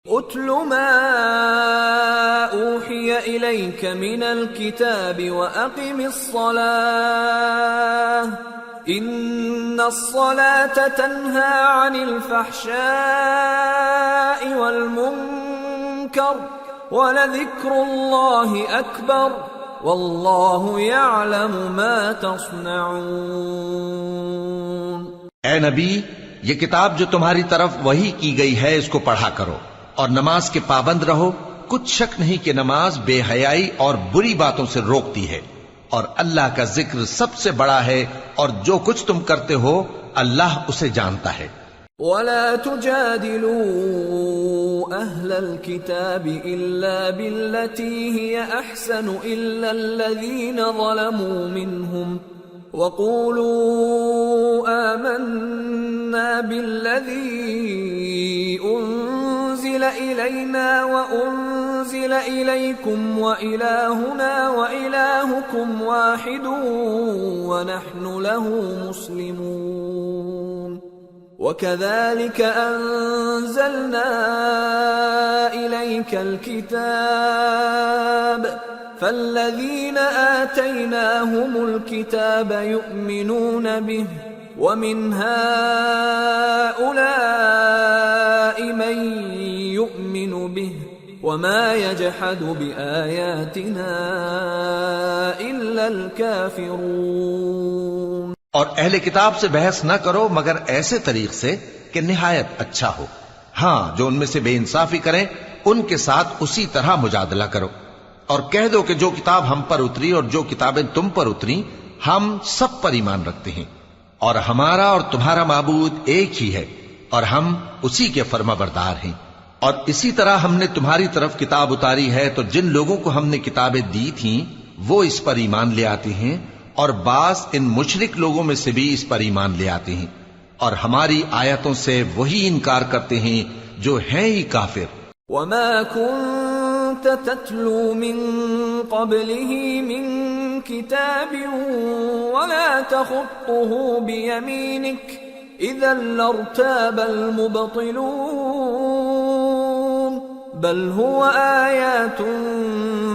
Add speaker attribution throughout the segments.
Speaker 1: اتل ما اوحي اليك من الكتاب واقم الصلاة ان الصلاة تنهى عن الفحشاء والمنكر ولذكر الله اکبر واللہ یعلم ما تصنعون۔
Speaker 2: اے نبی، یہ کتاب جو تمہاری طرف وحی کی گئی ہے اس کو پڑھا کرو اور نماز کے پابند رہو۔ کچھ شک نہیں کہ نماز بے حیائی اور بری باتوں سے روکتی ہے، اور اللہ کا ذکر سب سے بڑا ہے، اور جو کچھ تم کرتے ہو اللہ اسے جانتا ہے۔
Speaker 1: وَلَا تُجَادِلُوا أَهْلَ الْكِتَابِ إِلَّا بِالَّتِي هِيَ أَحْسَنُ إِلَّا الَّذِينَ ظَلَمُوا مِنْهُمْ وَقُولُوا آمَنَّا بِالَّذِي أُنزِلَ إِلَيْنَا وَأُنزِلَ إِلَيْكُمْ وَإِلَٰهُنَا وَإِلَٰهُكُمْ وَاحِدٌ وَنَحْنُ لَهُ مُسْلِمُونَ وَكَذَلِكَ أَنزَلْنَا إِلَيْكَ الْكِتَابَ فَالَّذِينَ آتَيْنَاهُمُ الْكِتَابَ يُؤْمِنُونَ بِهِ وَمِنْ هَؤُلَاءِ مَن يُؤْمِنُ بِهِ وَمَا يَجْحَدُ بِآيَاتِنَا إِلَّا الْكَافِرُونَ۔
Speaker 2: اور اہل کتاب سے بحث نہ کرو مگر ایسے طریق سے کہ نہایت اچھا ہو۔ ہاں، جو ان میں سے بے انصافی کریں ان کے ساتھ اسی طرح مجادلہ کرو، اور کہہ دو کہ جو کتاب ہم پر اتری اور جو کتابیں تم پر اتری ہم سب پر ایمان رکھتے ہیں، اور ہمارا اور تمہارا معبود ایک ہی ہے، اور ہم اسی کے فرما بردار ہیں۔ اور اسی طرح ہم نے تمہاری طرف کتاب اتاری ہے تو جن لوگوں کو ہم نے کتابیں دی تھیں وہ اس پر ایمان لے آتے ہیں، اور بعض ان مشرک لوگوں میں سے بھی اس پر ایمان لے آتے ہیں، اور ہماری آیتوں سے وہی انکار کرتے ہیں جو ہیں ہی کافر۔
Speaker 1: وَمَا كُنْتَ تَتْلُو مِن قَبْلِهِ مِن كِتَابٍ وَلَا تَخُطُّهُ بِيَمِينِكَ إِذًا لَّارْتَابَ الْمُبْطِلُونَ بَلْ هُوَ آيَاتٌ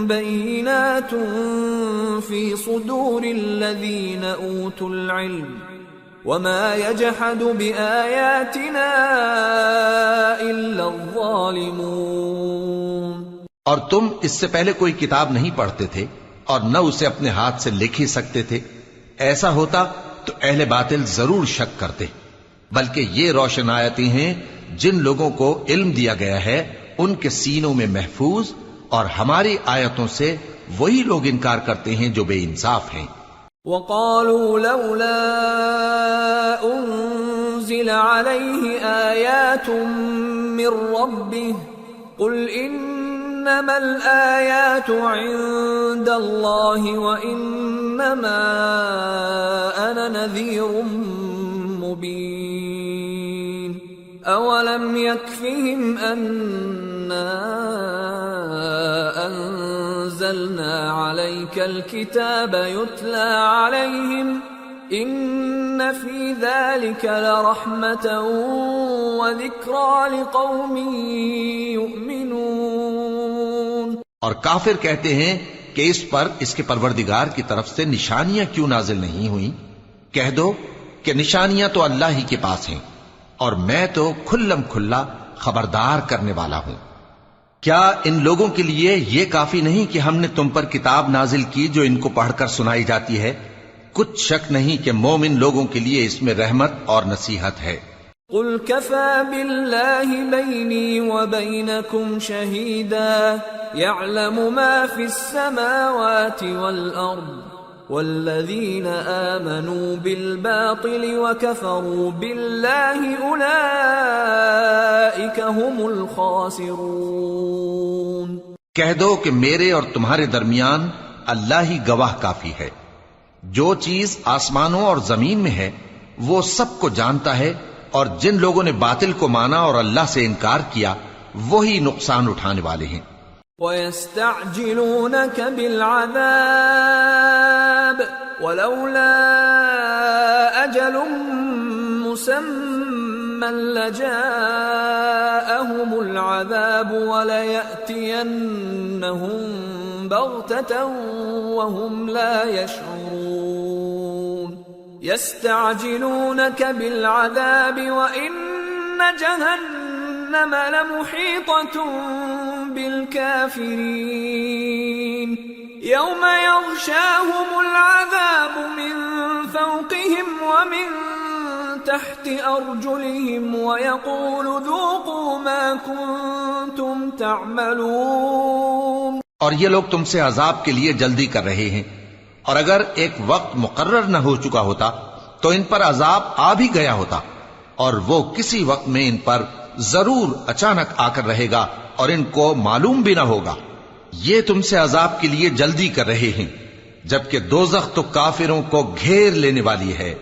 Speaker 1: بَيِّنَاتٌ فِي صُدُورِ الَّذِينَ أُوتُوا الْعِلْمَ وَمَا يَجْحَدُ بِآيَاتِنَا إِلَّا الظَّالِمُونَ۔
Speaker 2: اور تم اس سے پہلے کوئی کتاب نہیں پڑھتے تھے اور نہ اسے اپنے ہاتھ سے لکھ ہی سکتے تھے۔ ایسا ہوتا تو اہل باطل ضرور شک کرتے، بلکہ یہ روشن آیتیں ہیں جن لوگوں کو علم دیا گیا ہے ان کے سینوں میں محفوظ، اور ہماری آیتوں سے وہی لوگ انکار کرتے ہیں جو بے انصاف ہیں۔
Speaker 1: وَقَالُوا لَوْلَا أُنزِلَ عَلَيْهِ آيَاتٌ مِّن رَّبِّهِ قُلْ إِنَّمَا الْآيَاتُ عِندَ اللَّهِ وَإِنَّمَا أَنَا نَذِيرٌ مُّبِينٌ أَوَلَمْ يَكْفِهِمْ أَنَّا أَنزَلْنَا عَلَيْكَ الْكِتَابَ يُتْلَى عَلَيْهِمْ إِنَّ فِي ذَلِكَ لَرَحْمَةً وَذِكْرَى لِقَوْمٍ يُؤْمِنُونَ۔
Speaker 2: اور کافر کہتے ہیں کہ اس پر اس کے پروردگار کی طرف سے نشانیاں کیوں نازل نہیں ہوئیں؟ کہہ دو کہ نشانیاں تو اللہ ہی کے پاس ہیں، اور میں تو کھلم کھلا خبردار کرنے والا ہوں۔ کیا ان لوگوں کے لیے یہ کافی نہیں کہ ہم نے تم پر کتاب نازل کی جو ان کو پڑھ کر سنائی جاتی ہے؟ کچھ شک نہیں کہ مومن لوگوں کے لیے اس میں رحمت اور نصیحت ہے۔
Speaker 1: قُلْ كَفَى بِاللَّهِ بَيْنِي وَبَيْنَكُمْ شَهِيدًا يَعْلَمُ مَا فِي السَّمَاوَاتِ وَالْأَرْضِ وَالَّذِينَ آمَنُوا بِالْبَاطِلِ وَكَفَرُوا بِاللَّهِ أُولَئِكَ هُمُ الْخَاسِرُونَ۔
Speaker 2: کہہ دو کہ میرے اور تمہارے درمیان اللہ ہی گواہ کافی ہے، جو چیز آسمانوں اور زمین میں ہے وہ سب کو جانتا ہے، اور جن لوگوں نے باطل کو مانا اور اللہ سے انکار کیا وہی نقصان اٹھانے والے ہیں۔
Speaker 1: وَيَسْتَعْجِلُونَكَ لجاءهم العذاب وليأتينهم بغتة وهم لا يشعرون يستعجلونك بالعذاب وإن جهنم لمحيطة بالكافرين يوم يغشاهم العذاب من فوقهم ومن تحت أرجلهم ويقول ذوقوا ما كنتم تعملون۔
Speaker 2: اور یہ لوگ تم سے عذاب کے لیے جلدی کر رہے ہیں، اور اگر ایک وقت مقرر نہ ہو چکا ہوتا تو ان پر عذاب آ بھی گیا ہوتا، اور وہ کسی وقت میں ان پر ضرور اچانک آ کر رہے گا اور ان کو معلوم بھی نہ ہوگا۔ یہ تم سے عذاب کے لیے جلدی کر رہے ہیں، جبکہ دوزخ تو کافروں کو گھیر لینے والی ہے۔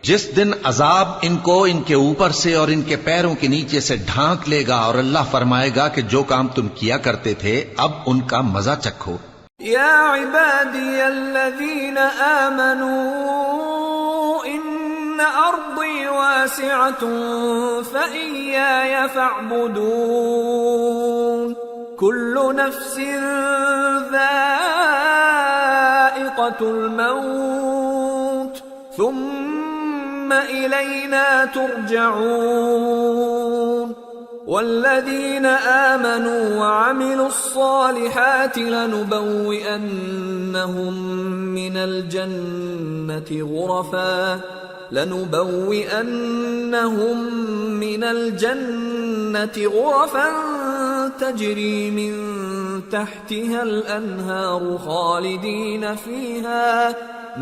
Speaker 2: جس دن عذاب ان کو ان کے اوپر سے اور ان کے پیروں کے نیچے سے ڈھانک لے گا، اور اللہ فرمائے گا کہ جو کام تم کیا کرتے تھے اب ان کا مزہ چکھو۔
Speaker 1: یا عبادی الذین آمنوا ان ارضی واسعة فإیایا فاعبدون کل نفس ذائقة الموت ثم إلينا ترجعون والذين آمنوا وعملوا الصالحات لنبوئنهم من الجنة غرفا تجري من تحتها الأنهار خالدين فيها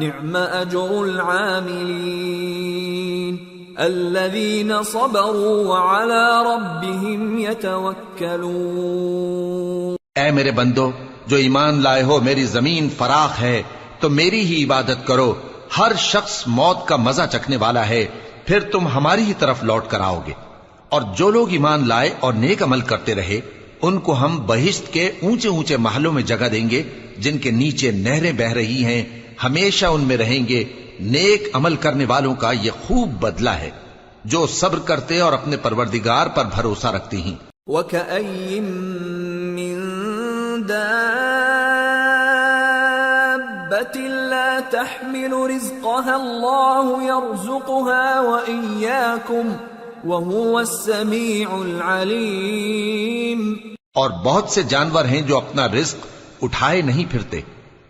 Speaker 1: نعم أجر العاملين الذين صبروا وعلى ربهم يتوكلون۔
Speaker 2: اے میرے بندو جو ایمان لائے ہو، میری زمین فراخ ہے تو میری ہی عبادت کرو۔ ہر شخص موت کا مزہ چکھنے والا ہے، پھر تم ہماری ہی طرف لوٹ کر آؤ گے۔ اور جو لوگ ایمان لائے اور نیک عمل کرتے رہے ان کو ہم بہشت کے اونچے اونچے محلوں میں جگہ دیں گے جن کے نیچے نہریں بہ رہی ہیں، ہمیشہ ان میں رہیں گے۔ نیک عمل کرنے والوں کا یہ خوب بدلہ ہے جو صبر کرتے اور اپنے پروردگار پر بھروسہ رکھتے ہیں۔
Speaker 1: وَكَأَيٍّ مِّن دَابَّةٍ لَّا تَحْمِلُ رِزْقَهَا اللَّهُ يَرْزُقُهَا وَإِيَّاكُمْ وَهُوَ السَّمِيعُ الْعَلِيمُ۔
Speaker 2: اور بہت سے جانور ہیں جو اپنا رزق اٹھائے نہیں پھرتے،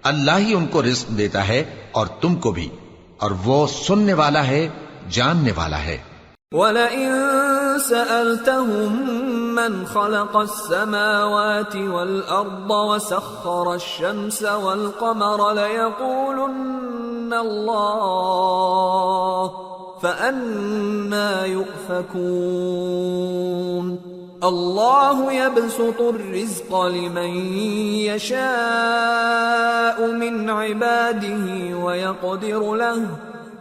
Speaker 2: اللہ ہی ان کو رزق دیتا ہے اور تم کو بھی، اور وہ سننے والا ہے، جاننے والا ہے۔
Speaker 1: وَلَئِن سَأَلْتَهُم مَّنْ خَلَقَ السَّمَاوَاتِ وَالْأَرْضَ وَسَخَّرَ الشَّمْسَ وَالْقَمَرَ لَيَقُولُنَّ اللَّهُ فَأَنَّىٰ يُؤْفَكُونَ اللہ یبسط الرزق لمن یشاء من عباده ویقدر له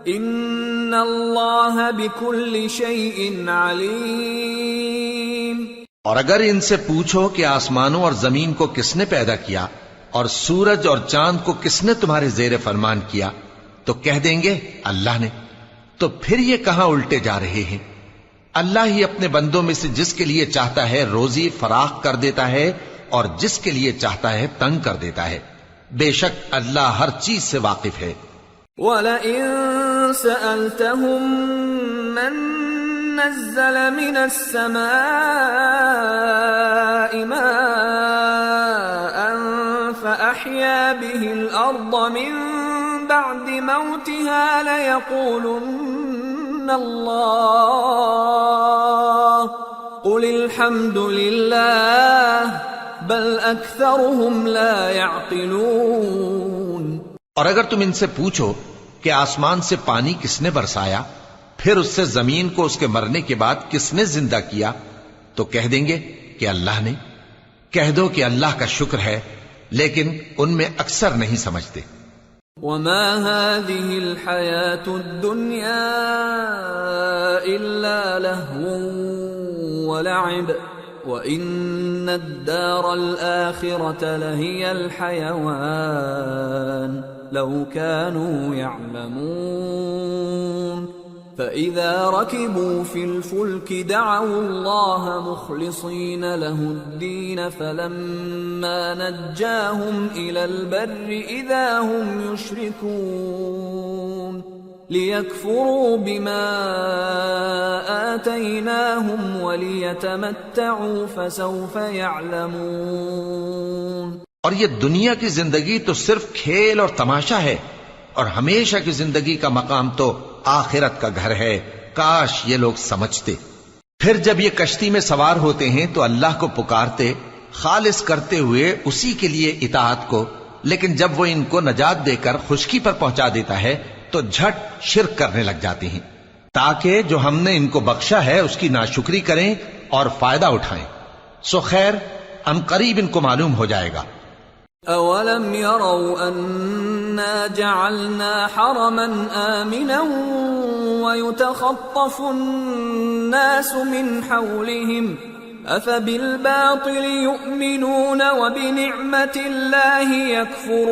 Speaker 1: ان اللہ بکل شیء علیم۔
Speaker 2: اور اگر ان سے پوچھو کہ آسمانوں اور زمین کو کس نے پیدا کیا اور سورج اور چاند کو کس نے تمہارے زیر فرمان کیا تو کہہ دیں گے اللہ نے۔ تو پھر یہ کہاں الٹے جا رہے ہیں؟ اللہ ہی اپنے بندوں میں سے جس کے لیے چاہتا ہے روزی فراخ کر دیتا ہے اور جس کے لیے چاہتا ہے تنگ کر دیتا ہے، بے شک اللہ ہر چیز سے واقف ہے۔
Speaker 1: وَلَئِن سَأَلْتَهُم مَّن نَّزَّلَ مِنَ السَّمَاءِ مَاءً فَأَحْيَا بِهِ الْأَرْضَ مِن بَعْدِ مَوْتِهَا لَيَقُولُنَّ اللہ قل الحمد للہ بل اکثرهم لا يعقلون۔
Speaker 2: اور اگر تم ان سے پوچھو کہ آسمان سے پانی کس نے برسایا، پھر اس سے زمین کو اس کے مرنے کے بعد کس نے زندہ کیا تو کہہ دیں گے کہ اللہ نے۔ کہہ دو کہ اللہ کا شکر ہے، لیکن ان میں اکثر نہیں سمجھتے۔
Speaker 1: وما هذه الحياة الدنيا إلا لهو ولعب وإن الدار الآخرة لهي الحيوان لو كانوا يعلمون۔ فإذا ركبوا في الفلك دعوا الله مخلصين له الدين فلما نجاهم إلى البر إذا هم يشركون ليكفروا بما آتيناهم وليتمتعوا فسوف يعلمون۔
Speaker 2: اور یہ دنیا کی زندگی تو صرف کھیل اور تماشا ہے، اور ہمیشہ کی زندگی کا مقام تو آخرت کا گھر ہے، کاش یہ لوگ سمجھتے۔ پھر جب یہ کشتی میں سوار ہوتے ہیں تو اللہ کو پکارتے، خالص کرتے ہوئے اسی کے لیے اطاعت کو، لیکن جب وہ ان کو نجات دے کر خشکی پر پہنچا دیتا ہے تو جھٹ شرک کرنے لگ جاتے ہیں، تاکہ جو ہم نے ان کو بخشا ہے اس کی ناشکری کریں اور فائدہ اٹھائیں۔ سو خیر ان قریب ان کو معلوم ہو جائے گا۔
Speaker 1: أَوَلَمْ يَرَوْا أَنَّا جَعَلْنَا حَرَمًا آمِنًا وَيُتَخَطَّفُ النَّاسُ مِنْ حَوْلِهِمْ أَفَبِالْبَاطِلِ يُؤْمِنُونَ وَبِنِعْمَةِ اللَّهِ يَكْفُرُونَ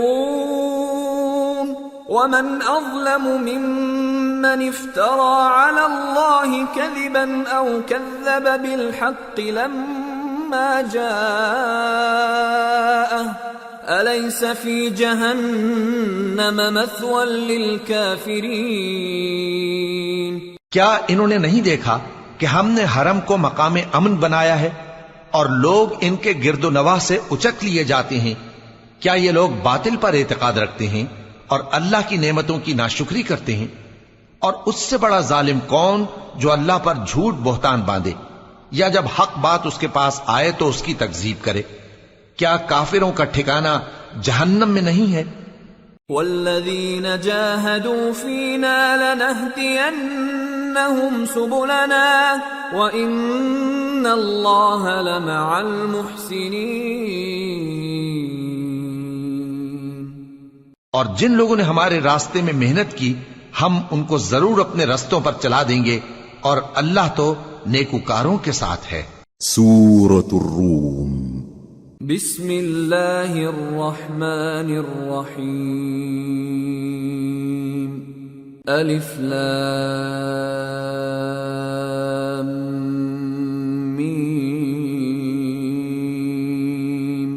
Speaker 1: وَمَنْ أَظْلَمُ مِمَّنِ افْتَرَى عَلَى اللَّهِ كَذِبًا أَوْ كَذَّبَ بِالْحَقِّ لَمَّا جَاءَهُ أَلَيْسَ فِي جَهَنَّمَ مَثْوًى لِلْكَافِرِينَ۔
Speaker 2: کیا انہوں نے نہیں دیکھا کہ ہم نے حرم کو مقام امن بنایا ہے اور لوگ ان کے گرد و نواح سے اچک لیے جاتے ہیں؟ کیا یہ لوگ باطل پر اعتقاد رکھتے ہیں اور اللہ کی نعمتوں کی ناشکری کرتے ہیں؟ اور اس سے بڑا ظالم کون جو اللہ پر جھوٹ بہتان باندھے، یا جب حق بات اس کے پاس آئے تو اس کی تکذیب کرے؟ کیا کافروں کا ٹھکانہ جہنم میں نہیں ہے؟
Speaker 1: والذین جاہدوا فینا لنہدینہم سبلنا وإن اللہ لمع المحسنین۔
Speaker 2: اور جن لوگوں نے ہمارے راستے میں محنت کی ہم ان کو ضرور اپنے رستوں پر چلا دیں گے، اور اللہ تو نیکوکاروں کے ساتھ ہے۔
Speaker 3: سورة الروم۔
Speaker 1: بسم اللہ الرحمن الرحیم۔ الف لام میم۔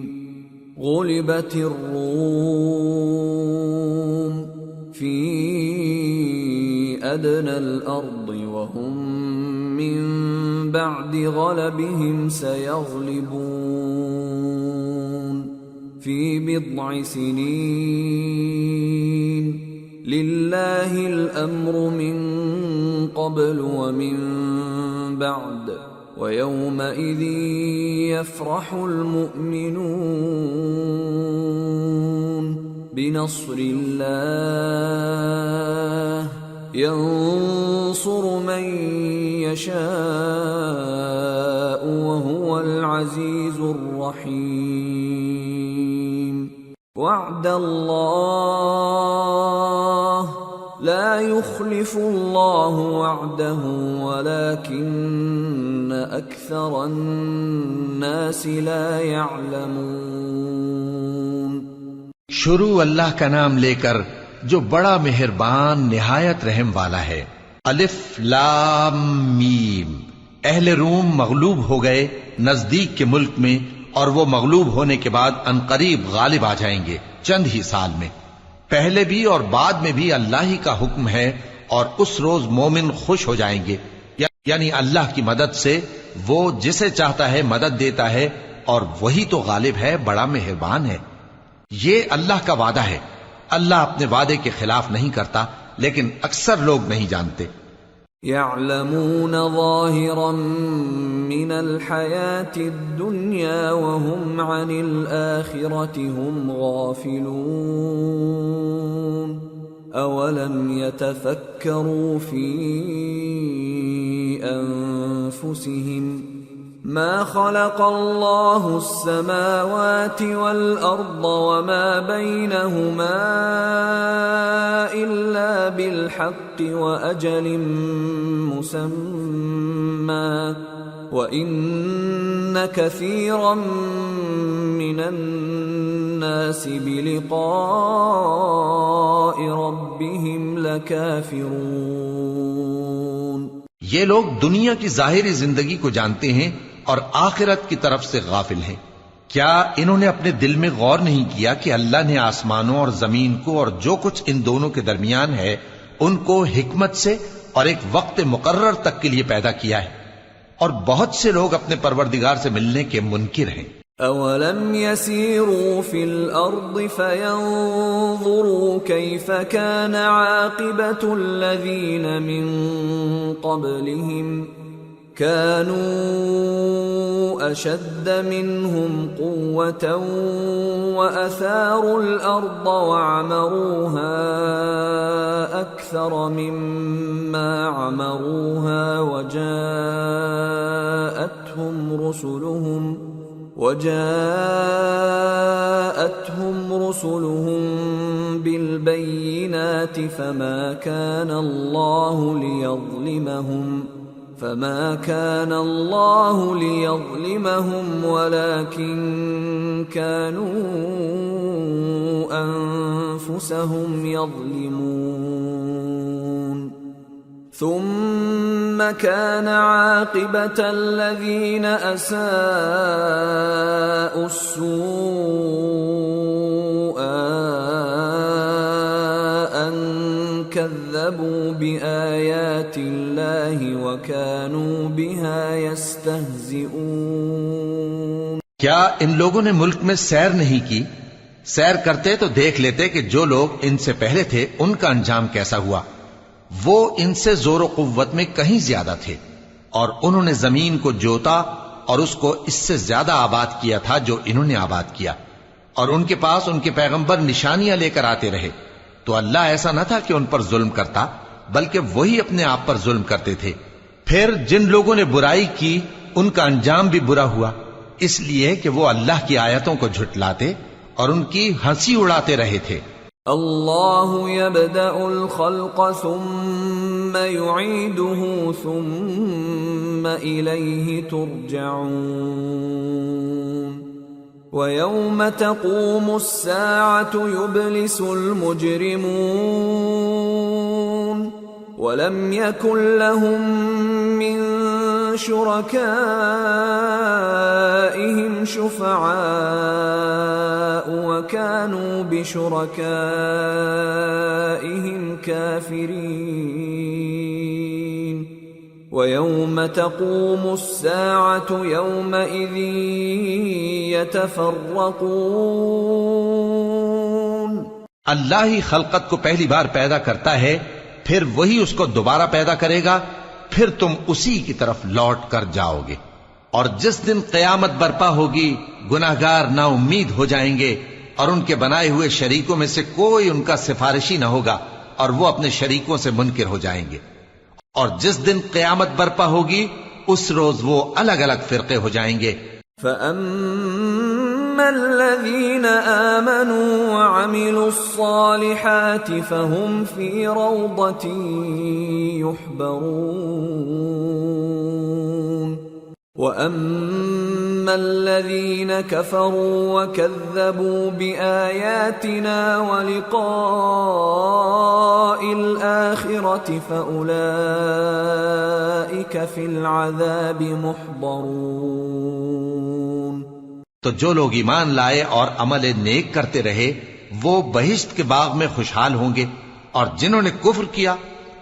Speaker 1: غلبت الروم فی ادنى الارض وهم من بعد غلبهم سيغلبون في بضع سنين لله الأمر من قبل ومن بعد ويومئذ يفرح المؤمنون بنصر الله ينصر من يشاء وهو العزيز الرحيم۔ وعد الله لا يخلف الله وعده ولكن أكثر الناس لا يعلمون۔
Speaker 2: شروع اللہ کا نام لے کر جو بڑا مہربان نہایت رحم والا ہے۔ الف لام میم۔ اہل روم مغلوب ہو گئے نزدیک کے ملک میں، اور وہ مغلوب ہونے کے بعد عنقریب غالب آ جائیں گے چند ہی سال میں۔ پہلے بھی اور بعد میں بھی اللہ ہی کا حکم ہے، اور اس روز مومن خوش ہو جائیں گے، یعنی اللہ کی مدد سے وہ جسے چاہتا ہے مدد دیتا ہے، اور وہی تو غالب ہے، بڑا مہربان ہے۔ یہ اللہ کا وعدہ ہے، اللہ اپنے وعدے کے خلاف نہیں کرتا، لیکن اکثر لوگ نہیں جانتے۔
Speaker 1: يعلمون ظاهرا من الحياة الدنيا وهم عن الآخرة هم غافلون أولم يتفكروا في أنفسهم ما خلق الله السماوات والأرض وما بينهما إلا بالحق وأجل مسمى وإن كثيرا من الناس بلقاء ربهم لكافرون۔
Speaker 2: یہ لوگ دنیا کی ظاہری زندگی کو جانتے ہیں اور آخرت کی طرف سے غافل ہیں۔ کیا انہوں نے اپنے دل میں غور نہیں کیا کہ اللہ نے آسمانوں اور زمین کو اور جو کچھ ان دونوں کے درمیان ہے ان کو حکمت سے اور ایک وقت مقرر تک کے لیے پیدا کیا ہے، اور بہت سے لوگ اپنے پروردگار سے ملنے کے منکر ہیں۔
Speaker 1: أَوَلَمْ يَسِيرُوا فِي الْأَرْضِ فَيَنظُرُوا كَيْفَ كَانَ عَاقِبَةُ الَّذِينَ مِن قَبْلِهِمْ كَانُوا أَشَدَّ مِنْهُمْ قُوَّةً وَأَثَارُوا الْأَرْضَ وَعَمَرُوهَا أَكْثَرَ مِمَّا عَمَرُوهَا وجاءتهم رسلهم بالبينات فما كان الله ليظلمهم ولكن كانوا أنفسهم يظلمون ثم كان عاقبة الذين أساءوا السوء أن كذبوا بآيات الله وكانوا بها يستهزئون۔
Speaker 2: کیا ان لوگوں نے ملک میں سیر نہیں کی؟ سیر کرتے تو دیکھ لیتے کہ جو لوگ ان سے پہلے تھے ان کا انجام کیسا ہوا۔ وہ ان سے زور و قوت میں کہیں زیادہ تھے، اور انہوں نے زمین کو جوتا اور اس کو اس سے زیادہ آباد کیا تھا جو انہوں نے آباد کیا، اور ان کے پاس ان کے پیغمبر نشانیاں لے کر آتے رہے، تو اللہ ایسا نہ تھا کہ ان پر ظلم کرتا، بلکہ وہی اپنے آپ پر ظلم کرتے تھے۔ پھر جن لوگوں نے برائی کی ان کا انجام بھی برا ہوا، اس لیے کہ وہ اللہ کی آیتوں کو جھٹلاتے اور ان کی ہنسی اڑاتے رہے تھے۔
Speaker 1: اللہ يبدأ الخلق ثم يعيده ثم إليه ترجعون ويوم تقوم الساعة يبلس المجرمون ولم يكن لهم من شركائهم شفعاء وكانوا بشركائهم كافرين ويوم تقوم الساعة يومئذ يتفرقون۔
Speaker 2: اللہ ہی خلقت کو پہلی بار پیدا کرتا ہے، پھر وہی اس کو دوبارہ پیدا کرے گا، پھر تم اسی کی طرف لوٹ کر جاؤ گے۔ اور جس دن قیامت برپا ہوگی گناہگار نا امید ہو جائیں گے، اور ان کے بنائے ہوئے شریکوں میں سے کوئی ان کا سفارشی نہ ہوگا، اور وہ اپنے شریکوں سے منکر ہو جائیں گے۔ اور جس دن قیامت برپا ہوگی اس روز وہ الگ الگ فرقے ہو جائیں گے۔
Speaker 1: فَأَمَّا الَّذِينَ آمَنُوا وَعَمِلُوا الصَّالِحَاتِ فَهُمْ فِي رَوْضَةٍ يُحْبَرُونَ وَأَمَّا الَّذِينَ كَفَرُوا وَكَذَّبُوا بِآيَاتِنَا وَلِقَاءِ الْآخِرَةِ فَأُولَئِكَ فِي الْعَذَابِ مُحْضَرُونَ۔
Speaker 2: تو جو لوگ ایمان لائے اور عمل نیک کرتے رہے وہ بہشت کے باغ میں خوشحال ہوں گے، اور جنہوں نے کفر کیا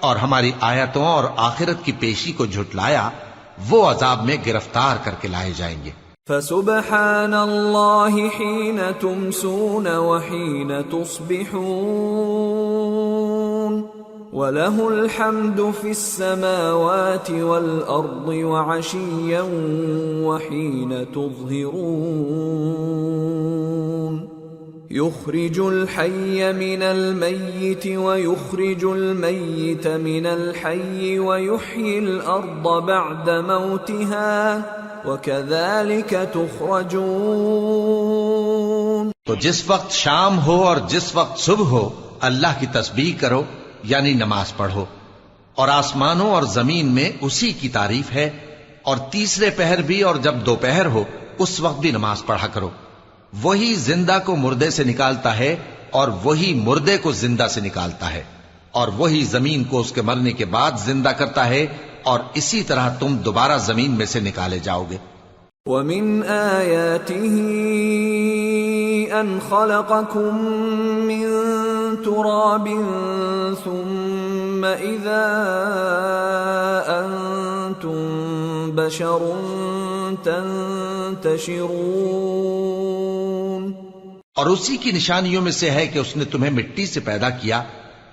Speaker 2: اور ہماری آیتوں اور آخرت کی پیشی کو جھٹلایا وہ عذاب میں گرفتار کر کے لائے جائیں گے۔
Speaker 1: فسبحان اللہ حین تمسون وحین تصبحون وَلَهُ الْحَمْدُ فِي السَّمَاوَاتِ وَالْأَرْضِ وَعَشِيًّا وَحِينَ تُظْهِرُونَ يُخْرِجُ الْحَيَّ مِنَ الْمَيِّتِ وَيُخْرِجُ الْمَيِّتَ مِنَ الْحَيِّ وَيُحْيِي الْأَرْضَ بَعْدَ مَوْتِهَا وَكَذَلِكَ تُخْرَجُونَ۔
Speaker 2: تو جس وقت شام ہو اور جس وقت صبح ہو اللہ کی تسبیح کرو، یعنی نماز پڑھو، اور آسمانوں اور زمین میں اسی کی تعریف ہے، اور تیسرے پہر بھی اور جب دوپہر ہو اس وقت بھی نماز پڑھا کرو۔ وہی زندہ کو مردے سے نکالتا ہے اور وہی مردے کو زندہ سے نکالتا ہے، اور وہی زمین کو اس کے مرنے کے بعد زندہ کرتا ہے اور اسی طرح تم دوبارہ زمین میں سے نکالے جاؤ گے۔
Speaker 1: وَمِنْ آيَاتِهِ أَنْ خَلَقَكُم مِّن تُرَابٍ ثُمَّ إِذَا أَنْتُمْ بَشَرٌ تَنْتَشِرُونَ۔
Speaker 2: اور اسی کی نشانیوں میں سے ہے کہ اس نے تمہیں مٹی سے پیدا کیا،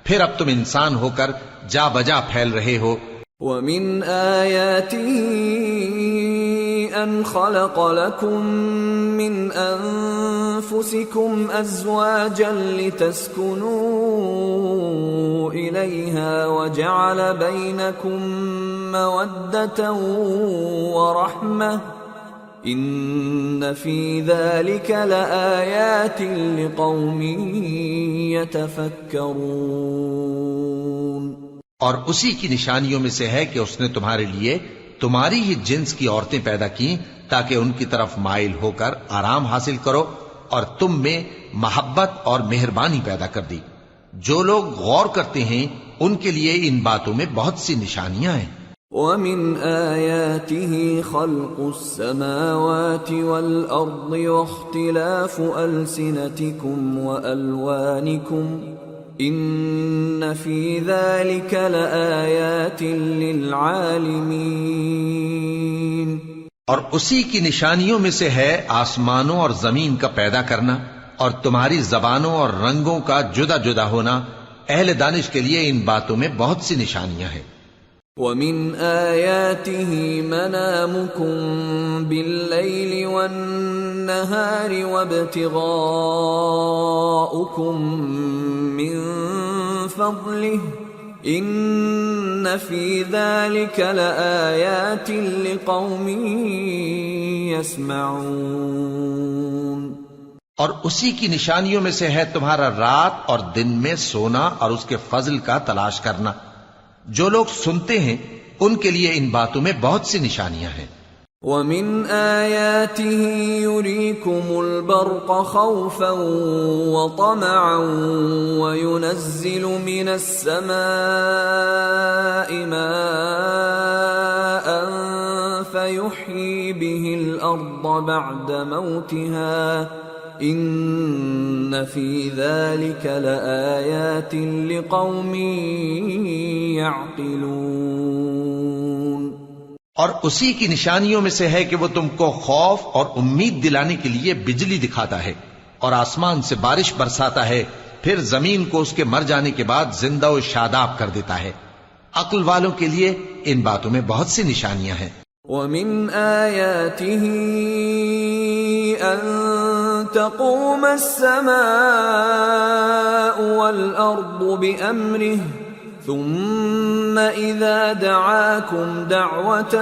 Speaker 2: پھر اب تم انسان ہو کر جا بجا پھیل رہے ہو۔
Speaker 1: وَمِنْ آيَاتِهِ أَنْ خَلَقَ لَكُم مِّنْ أَنفُسِكُمْ أَزْوَاجًا لِتَسْكُنُوا إِلَيْهَا وَجَعَلَ بَيْنَكُم مَّوَدَّةً وَرَحْمَةً إِنَّ فِي ذَلِكَ لَآيَاتٍ لِقَوْمٍ يَتَفَكَّرُونَ۔
Speaker 2: اور اسی کی نشانیوں میں سے ہے کہ اس نے تمہارے لیے تمہاری ہی جنس کی عورتیں پیدا کی تاکہ ان کی طرف مائل ہو کر آرام حاصل کرو، اور تم میں محبت اور مہربانی پیدا کر دی۔ جو لوگ غور کرتے ہیں ان کے لیے ان باتوں میں بہت سی نشانیاں ہیں۔
Speaker 1: وَمِنْ آيَاتِهِ خَلْقُ السَّمَاوَاتِ وَالْأَرْضِ وَاخْتِلَافُ أَلْسِنَتِكُمْ وَأَلْوَانِكُمْ إِنَّ فِي ذَلِكَ لَآيَاتٍ لِلْعَالِمِينَ۔
Speaker 2: اور اسی کی نشانیوں میں سے ہے آسمانوں اور زمین کا پیدا کرنا، اور تمہاری زبانوں اور رنگوں کا جدا جدا ہونا، اہل دانش کے لیے ان باتوں میں بہت سی نشانیاں ہیں۔
Speaker 1: وَمِنْ آيَاتِهِ مَنَامُكُمْ بِاللَّيْلِ وَالنَّهَارِ وَابْتِغَاؤُكُمْ مِنْ فَضْلِهِ إِنَّ فِي ذَلِكَ لَآيَاتٍ لِقَوْمٍ يَسْمَعُونَ۔
Speaker 2: اور اسی کی نشانیوں میں سے ہے تمہارا رات اور دن میں سونا اور اس کے فضل کا تلاش کرنا۔ جو لوگ سنتے ہیں ان کے لیے ان باتوں میں بہت سی نشانیاں ہیں۔
Speaker 1: وَمِنْ آيَاتِهِ يُرِيكُمُ الْبَرْقَ خَوْفًا وَطَمَعًا وَيُنَزِّلُ مِنَ السَّمَاءِ مَاءً فَيُحْيِي بِهِ الْأَرْضَ بَعْدَ مَوْتِهَا إِنَّ فِي ذَلِكَ لَآيَاتٍ لِقَوْمٍ يَعْقِلُونَ۔
Speaker 2: اور اسی کی نشانیوں میں سے ہے کہ وہ تم کو خوف اور امید دلانے کے لیے بجلی دکھاتا ہے، اور آسمان سے بارش برساتا ہے، پھر زمین کو اس کے مر جانے کے بعد زندہ و شاداب کر دیتا ہے۔ عقل والوں کے لیے ان باتوں میں بہت سی نشانیاں ہیں۔
Speaker 1: وَمِنْ آيَاتِهِ أَن تَقُومَ السَّمَاءُ وَالْأَرْضُ بِأَمْرِهِ ثُمَّ إِذَا دَعَاكُمْ دَعْوَةً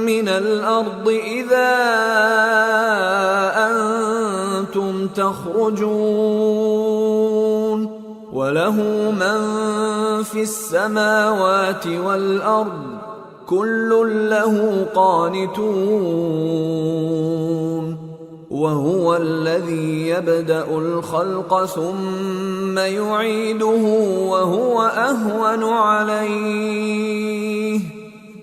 Speaker 1: مِّنَ الْأَرْضِ إِذَا أَنْتُمْ تَخْرُجُونَ وَلَهُ مَنْ فِي السَّمَاوَاتِ وَالْأَرْضِ كُلٌّ لَهُ قَانِتُونَ وَهُوَ الَّذِي يَبْدَأُ الْخَلْقَ ثُمَّ يُعِيدُهُ وَهُوَ أَهْوَنُ عَلَيْهِ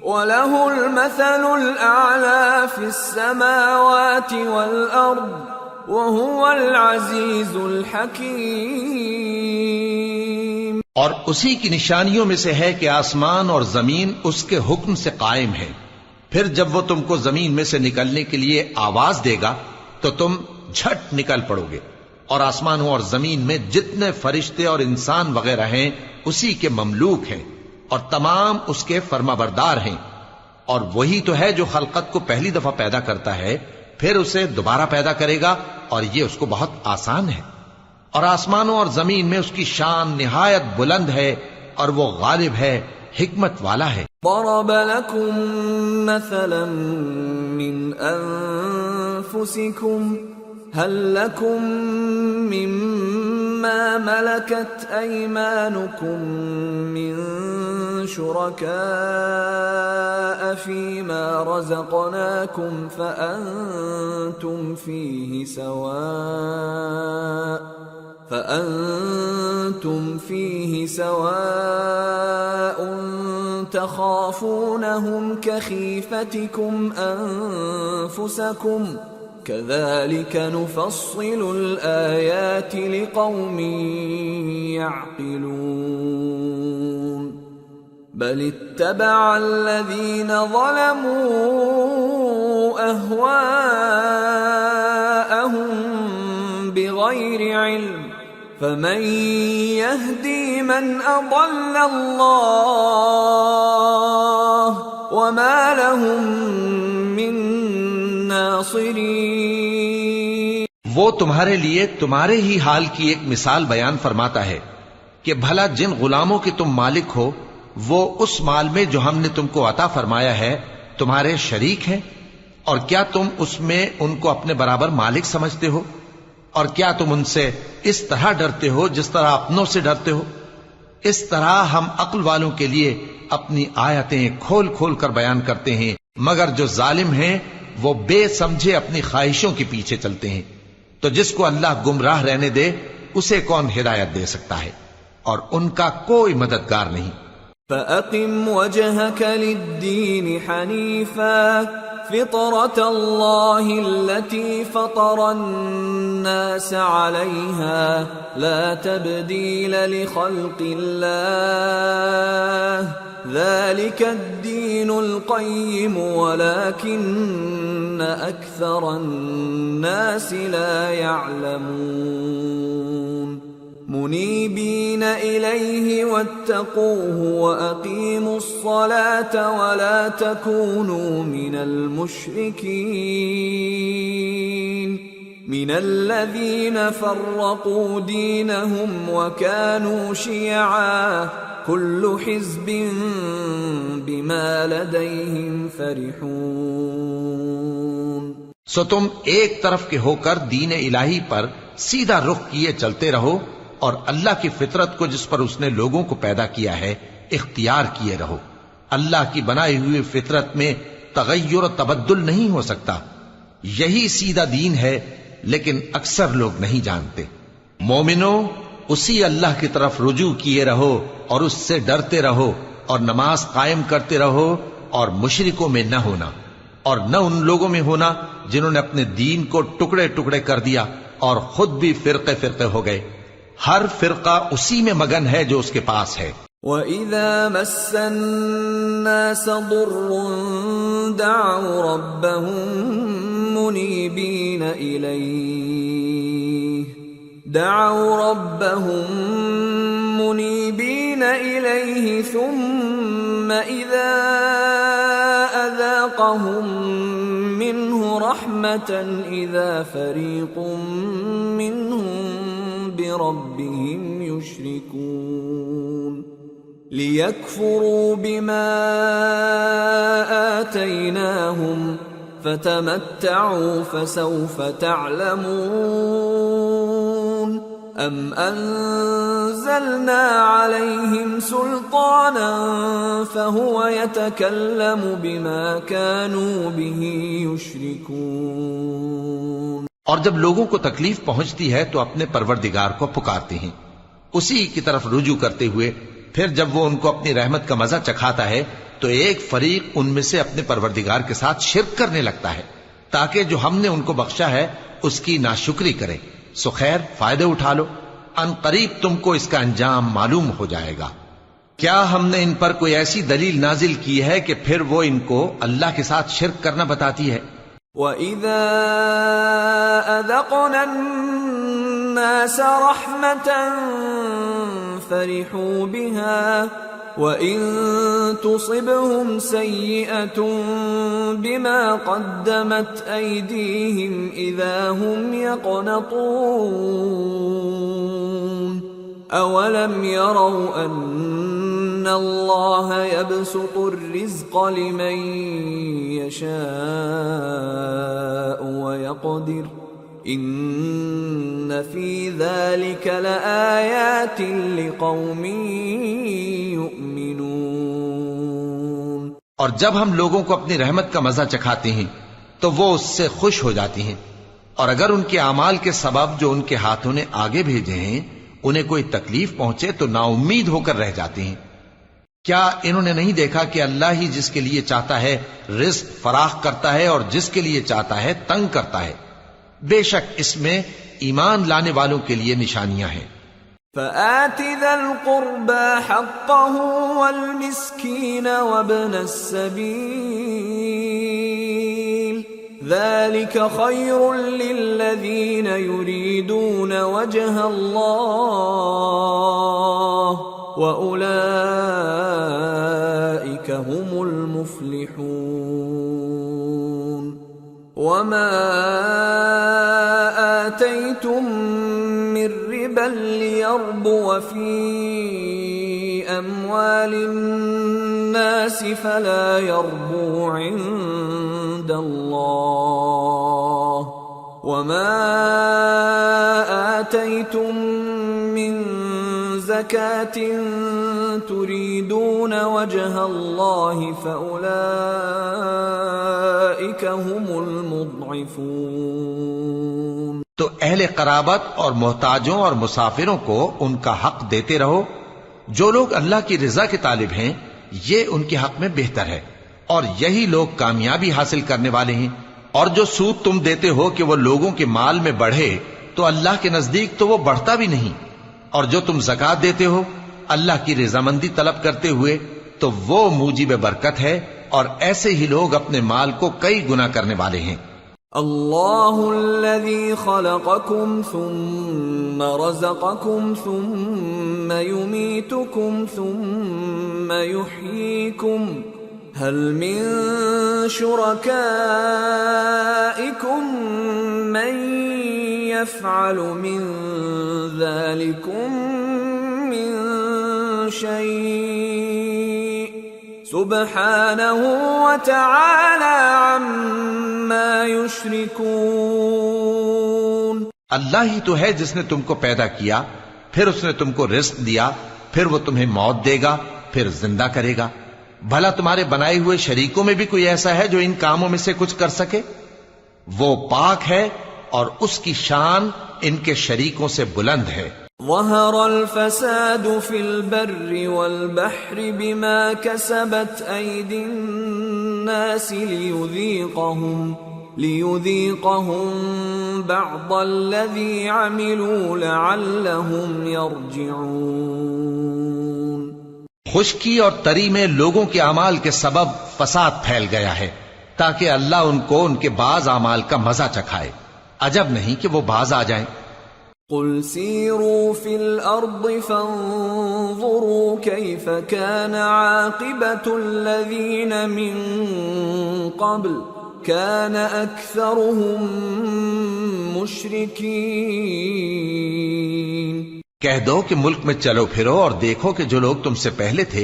Speaker 1: وَلَهُ الْمَثَلُ الْأَعْلَى فِي السَّمَاوَاتِ وَالْأَرْضِ وَهُوَ الْعَزِيزُ الْحَكِيمُ۔
Speaker 2: اور اسی کی نشانیوں میں سے ہے کہ آسمان اور زمین اس کے حکم سے قائم ہے، پھر جب وہ تم کو زمین میں سے نکلنے کے لیے آواز دے گا تو تم جھٹ نکل پڑو گے، اور آسمانوں اور زمین میں جتنے فرشتے اور انسان وغیرہ ہیں اسی کے مملوک ہیں، اور تمام اس کے فرمانبردار ہیں۔ اور وہی تو ہے جو خلقت کو پہلی دفعہ پیدا کرتا ہے، پھر اسے دوبارہ پیدا کرے گا، اور یہ اس کو بہت آسان ہے۔ اور آسمانوں اور زمین میں اس کی شان نہایت بلند ہے، اور وہ غالب ہے، حکمت والا ہے۔
Speaker 1: ضرب لكم مثلا من أنفسكم هل لكم مما ملكت أيمانكم من شركاء فيما رزقناكم فأنتم فأنتم فيه سواء تخافونهم كخيفتكم أنفسكم كذلك نفصل الآيات لقوم يعقلون بل اتبع الذين ظلموا أهواءهم بغير علم فمن يهدي من أضل الله وما لهم من ناصرين۔
Speaker 2: وہ تمہارے لیے تمہارے ہی حال کی ایک مثال بیان فرماتا ہے کہ بھلا جن غلاموں کے تم مالک ہو وہ اس مال میں جو ہم نے تم کو عطا فرمایا ہے تمہارے شریک ہیں، اور کیا تم اس میں ان کو اپنے برابر مالک سمجھتے ہو؟ اور کیا تم ان سے اس طرح ڈرتے ہو جس طرح اپنوں سے ڈرتے ہو؟ اس طرح ہم عقل والوں کے لیے اپنی آیتیں کھول کھول کر بیان کرتے ہیں، مگر جو ظالم ہیں وہ بے سمجھے اپنی خواہشوں کے پیچھے چلتے ہیں۔ تو جس کو اللہ گمراہ رہنے دے اسے کون ہدایت دے سکتا ہے، اور ان کا کوئی مددگار نہیں۔
Speaker 1: فَأَقِمْ وَجْهَكَ لِلدِّينِ حَنِيفًا فِطْرَةَ اللَّهِ الَّتِي فَطَرَ النَّاسَ عَلَيْهَا لَا تَبْدِيلَ لِخَلْقِ اللَّهِ ذَلِكَ الدِّينُ الْقَيِّمُ وَلَكِنَّ أَكْثَرَ النَّاسِ لَا يَعْلَمُونَ منيبين إليه واتقوه وأقيموا الصلاة ولا تكونوا من المشركين من الذين فرقوا دينهم وكانوا شيعا كل حزب بما لديهم فرحون۔
Speaker 2: سو تم ایک طرف کے ہو کر دین الہی پر سیدھا رخ کیے چلتے رہو، اور اللہ کی فطرت کو جس پر اس نے لوگوں کو پیدا کیا ہے اختیار کیے رہو۔ اللہ کی بنائی ہوئی فطرت میں تغیر و تبدل نہیں ہو سکتا، یہی سیدھا دین ہے، لیکن اکثر لوگ نہیں جانتے۔ مومنو، اسی اللہ کی طرف رجوع کیے رہو اور اس سے ڈرتے رہو، اور نماز قائم کرتے رہو، اور مشرکوں میں نہ ہونا، اور نہ ان لوگوں میں ہونا جنہوں نے اپنے دین کو ٹکڑے ٹکڑے کر دیا اور خود بھی فرقے فرقے ہو گئے۔ ہر فرقہ اسی میں مگن ہے جو اس کے پاس ہے۔
Speaker 1: وَإِذَا مَسَّ النَّاسَ ضُرٌّ دَعَوْا رَبَّهُم مُنِيبِينَ إِلَيْهِ ثُمَّ إِذَا أَذَاقَهُم مِّنْهُ رَحْمَةً إِذَا فَرِيقٌ مِّنْهُم بربهم يشركون ليكفروا بما آتيناهم فتمتعوا فسوف تعلمون أم أنزلنا عليهم سلطانا فهو يتكلم بما كانوا به يشركون۔
Speaker 2: اور جب لوگوں کو تکلیف پہنچتی ہے تو اپنے پروردگار کو پکارتے ہیں اسی کی طرف رجوع کرتے ہوئے، پھر جب وہ ان کو اپنی رحمت کا مزہ چکھاتا ہے تو ایک فریق ان میں سے اپنے پروردگار کے ساتھ شرک کرنے لگتا ہے تاکہ جو ہم نے ان کو بخشا ہے اس کی ناشکری کرے۔ سو خیر، فائدے اٹھا لو، ان قریب تم کو اس کا انجام معلوم ہو جائے گا۔ کیا ہم نے ان پر کوئی ایسی دلیل نازل کی ہے کہ پھر وہ ان کو اللہ کے ساتھ شرک کرنا بتاتی ہے؟
Speaker 1: وَإِذَا أَذَقْنَا النَّاسَ رَحْمَةً فَرِحُوا بِهَا وَإِن تُصِبْهُمْ سَيِّئَةٌ بِمَا قَدَّمَتْ أَيْدِيهِمْ إِذَا هُمْ يَقْنَطُونَ أَوَلَمْ يَرَوْا أَنَّ اللَّهَ يَبْسُطُ الرِّزْقَ لِمَن يَشَاءُ وَيَقْدِرُ إِنَّ فِي ذَلِكَ لَآيَاتٍ لِقَوْمٍ يُؤْمِنُونَ۔
Speaker 2: اور جب ہم لوگوں کو اپنی رحمت کا مزہ چکھاتے ہیں تو وہ اس سے خوش ہو جاتی ہیں، اور اگر ان کے اعمال کے سبب جو ان کے ہاتھوں نے آگے بھیجے ہیں انہیں کوئی تکلیف پہنچے تو نا امید ہو کر رہ جاتے ہیں۔ کیا انہوں نے نہیں دیکھا کہ اللہ ہی جس کے لیے چاہتا ہے رزق فراخ کرتا ہے اور جس کے لیے چاہتا ہے تنگ کرتا ہے؟ بے شک اس میں ایمان لانے والوں کے لیے نشانیاں ہیں۔
Speaker 1: فآت ذا القربى حقه والمسكين وابن السبيل ذلك خير للذين يريدون وجه الله وأولئك هم المفلحون وما آتيتم من ربا ليربو في أموال الناس فلا يربو عند الله وما آتيتم من زكاة تريدون وجه الله فأولئك هم المضعفون۔
Speaker 2: تو اہل قرابت اور محتاجوں اور مسافروں کو ان کا حق دیتے رہو۔ جو لوگ اللہ کی رضا کے طالب ہیں یہ ان کے حق میں بہتر ہے، اور یہی لوگ کامیابی حاصل کرنے والے ہیں۔ اور جو سود تم دیتے ہو کہ وہ لوگوں کے مال میں بڑھے تو اللہ کے نزدیک تو وہ بڑھتا بھی نہیں، اور جو تم زکوٰۃ دیتے ہو اللہ کی رضامندی طلب کرتے ہوئے تو وہ موجب برکت ہے، اور ایسے ہی لوگ اپنے مال کو کئی گنا کرنے والے ہیں۔
Speaker 1: اللہ الذي خلقكم ثم رزقكم ثم يميتكم ثم يحييكم هل من شركائكم من يفعل من ذلكم من شيء سبحانه وتعالى عما يشركون۔
Speaker 2: اللہ ہی تو ہے جس نے تم کو پیدا کیا، پھر اس نے تم کو رزق دیا، پھر وہ تمہیں موت دے گا، پھر زندہ کرے گا۔ بھلا تمہارے بنائے ہوئے شریکوں میں بھی کوئی ایسا ہے جو ان کاموں میں سے کچھ کر سکے؟ وہ پاک ہے اور اس کی شان ان کے شریکوں سے بلند ہے۔
Speaker 1: ظهر الفساد في البر والبحر بما كسبت أيدي الناس ليذيقهم بعض الذي عملوا لعلهم يرجعون۔
Speaker 2: خشکی اور تری میں لوگوں کے اعمال کے سبب فساد پھیل گیا ہے تاکہ اللہ ان کو ان کے بعض اعمال کا مزہ چکھائے۔ عجب نہیں کہ وہ باز آ جائیں۔
Speaker 1: قل سيروا في الأرض فانظروا كيف كان عاقبة الذين من قبل كان أكثرهم مشركين۔
Speaker 2: کہہ دو کہ ملک میں چلو پھرو اور دیکھو کہ جو لوگ تم سے پہلے تھے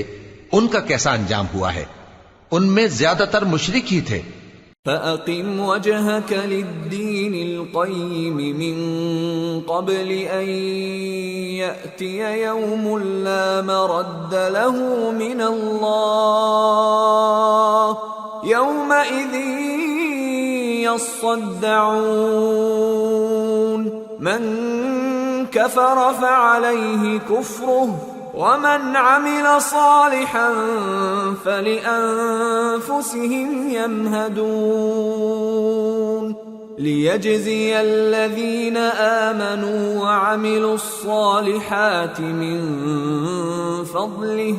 Speaker 2: ان کا کیسا انجام ہوا ہے، ان میں زیادہ تر مشرک ہی تھے۔
Speaker 1: فَأَقِمْ وَجْهَكَ لِلدِّينِ الْقَيِّمِ مِنْ قَبْلِ أَنْ يَأْتِيَ يَوْمٌ لَا مَرَدَّ لَهُ مِنَ اللَّهِ يَوْمَئِذٍ يَصَّدَّعُونَ مَنْ كَفَرَ فَعَلَيْهِ كُفْرُهُ وَمَنْ عَمِلَ صَالِحًا فَلِأَنفُسِهِمْ يَمْهَدُونَ لِيَجْزِيَ الَّذِينَ آمَنُوا وَعَمِلُوا الصَّالِحَاتِ مِنْ فَضْلِهِ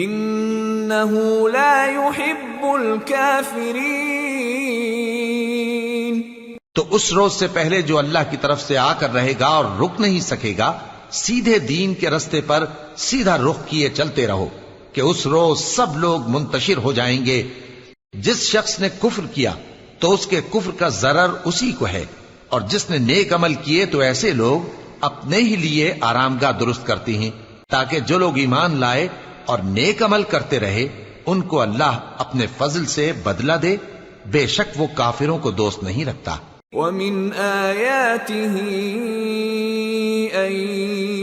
Speaker 1: إِنَّهُ لَا يُحِبُّ الْكَافِرِينَ۔
Speaker 2: تو اس روز سے پہلے جو اللہ کی طرف سے آ کر رہے گا اور رک نہیں سکے گا، سیدھے دین کے رستے پر سیدھا رخ کیے چلتے رہو کہ اس روز سب لوگ منتشر ہو جائیں گے۔ جس شخص نے کفر کیا تو اس کے کفر کا ضرر اسی کو ہے، اور جس نے نیک عمل کیے تو ایسے لوگ اپنے ہی لیے آرام گاہ درست کرتے ہیں تاکہ جو لوگ ایمان لائے اور نیک عمل کرتے رہے ان کو اللہ اپنے فضل سے بدلہ دے، بے شک وہ کافروں کو دوست نہیں رکھتا۔
Speaker 1: وَمِنْ آيَاتِهِ أَن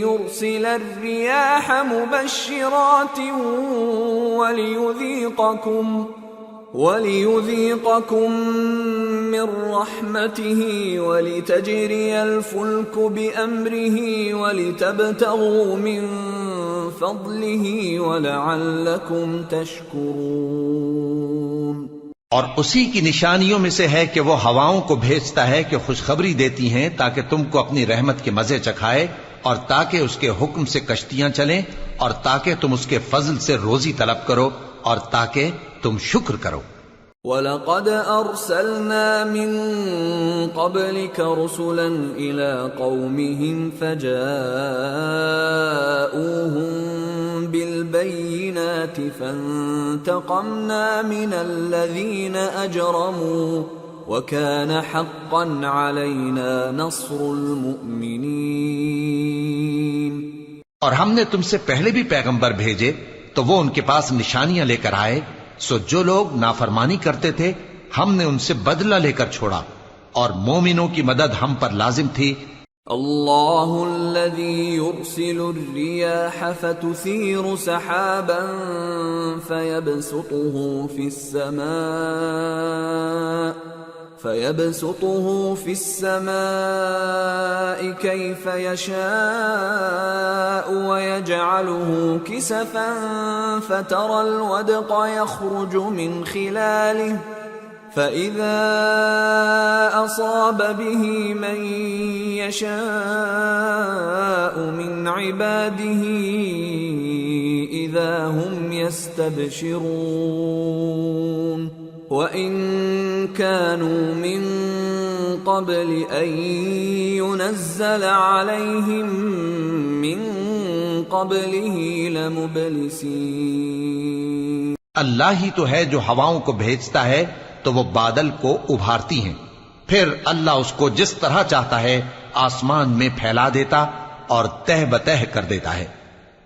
Speaker 1: يُرْسِلَ الرِّيَاحَ مُبَشِّرَاتٍ وَلِيُذِيقَكُم مِّن رَّحْمَتِهِ وَلِتَجْرِيَ الْفُلْكُ بِأَمْرِهِ وَلِتَبْتَغُوا مِن فضله ولعلكم تشكرون۔
Speaker 2: اور اسی کی نشانیوں میں سے ہے کہ وہ ہواؤں کو بھیجتا ہے کہ خوشخبری دیتی ہیں تاکہ تم کو اپنی رحمت کے مزے چکھائے، اور تاکہ اس کے حکم سے کشتیاں چلیں، اور تاکہ تم اس کے فضل سے روزی طلب کرو، اور تاکہ تم شکر کرو۔
Speaker 1: وَلَقَدْ أَرْسَلْنَا مِن قَبْلِكَ رُسُلًا إِلَىٰ قَوْمِهِمْ فَجَاءُوهُم بِالْبَيِّنَاتِ فَانتَقَمْنَا مِنَ الَّذِينَ أَجْرَمُوا وَكَانَ حَقًّا عَلَيْنَا نَصْرُ الْمُؤْمِنِينَ۔
Speaker 2: اور ہم نے تم سے پہلے بھی پیغمبر بھیجے تو وہ ان کے پاس نشانیاں لے کر آئے، سو جو لوگ نافرمانی کرتے تھے ہم نے ان سے بدلہ لے کر چھوڑا، اور مومنوں کی مدد ہم پر لازم تھی۔
Speaker 1: اللہ الذي يرسل الرياح فتثير سحابا فيبسطه في السماء كيف يشاء ويجعله كسفا فترى الودق يخرج من خلاله فإذا أصاب به من يشاء من عباده إذا هم يستبشرون وَإِن كَانُوا مِن قَبْلِ أَن يُنَزَّلَ عَلَيْهِم مِّن قَبْلِهِ لَمُبْلِسِينَ۔
Speaker 2: اللہ ہی تو ہے جو ہواؤں کو بھیجتا ہے تو وہ بادل کو ابھارتی ہیں، پھر اللہ اس کو جس طرح چاہتا ہے آسمان میں پھیلا دیتا اور تہ بتہ کر دیتا ہے،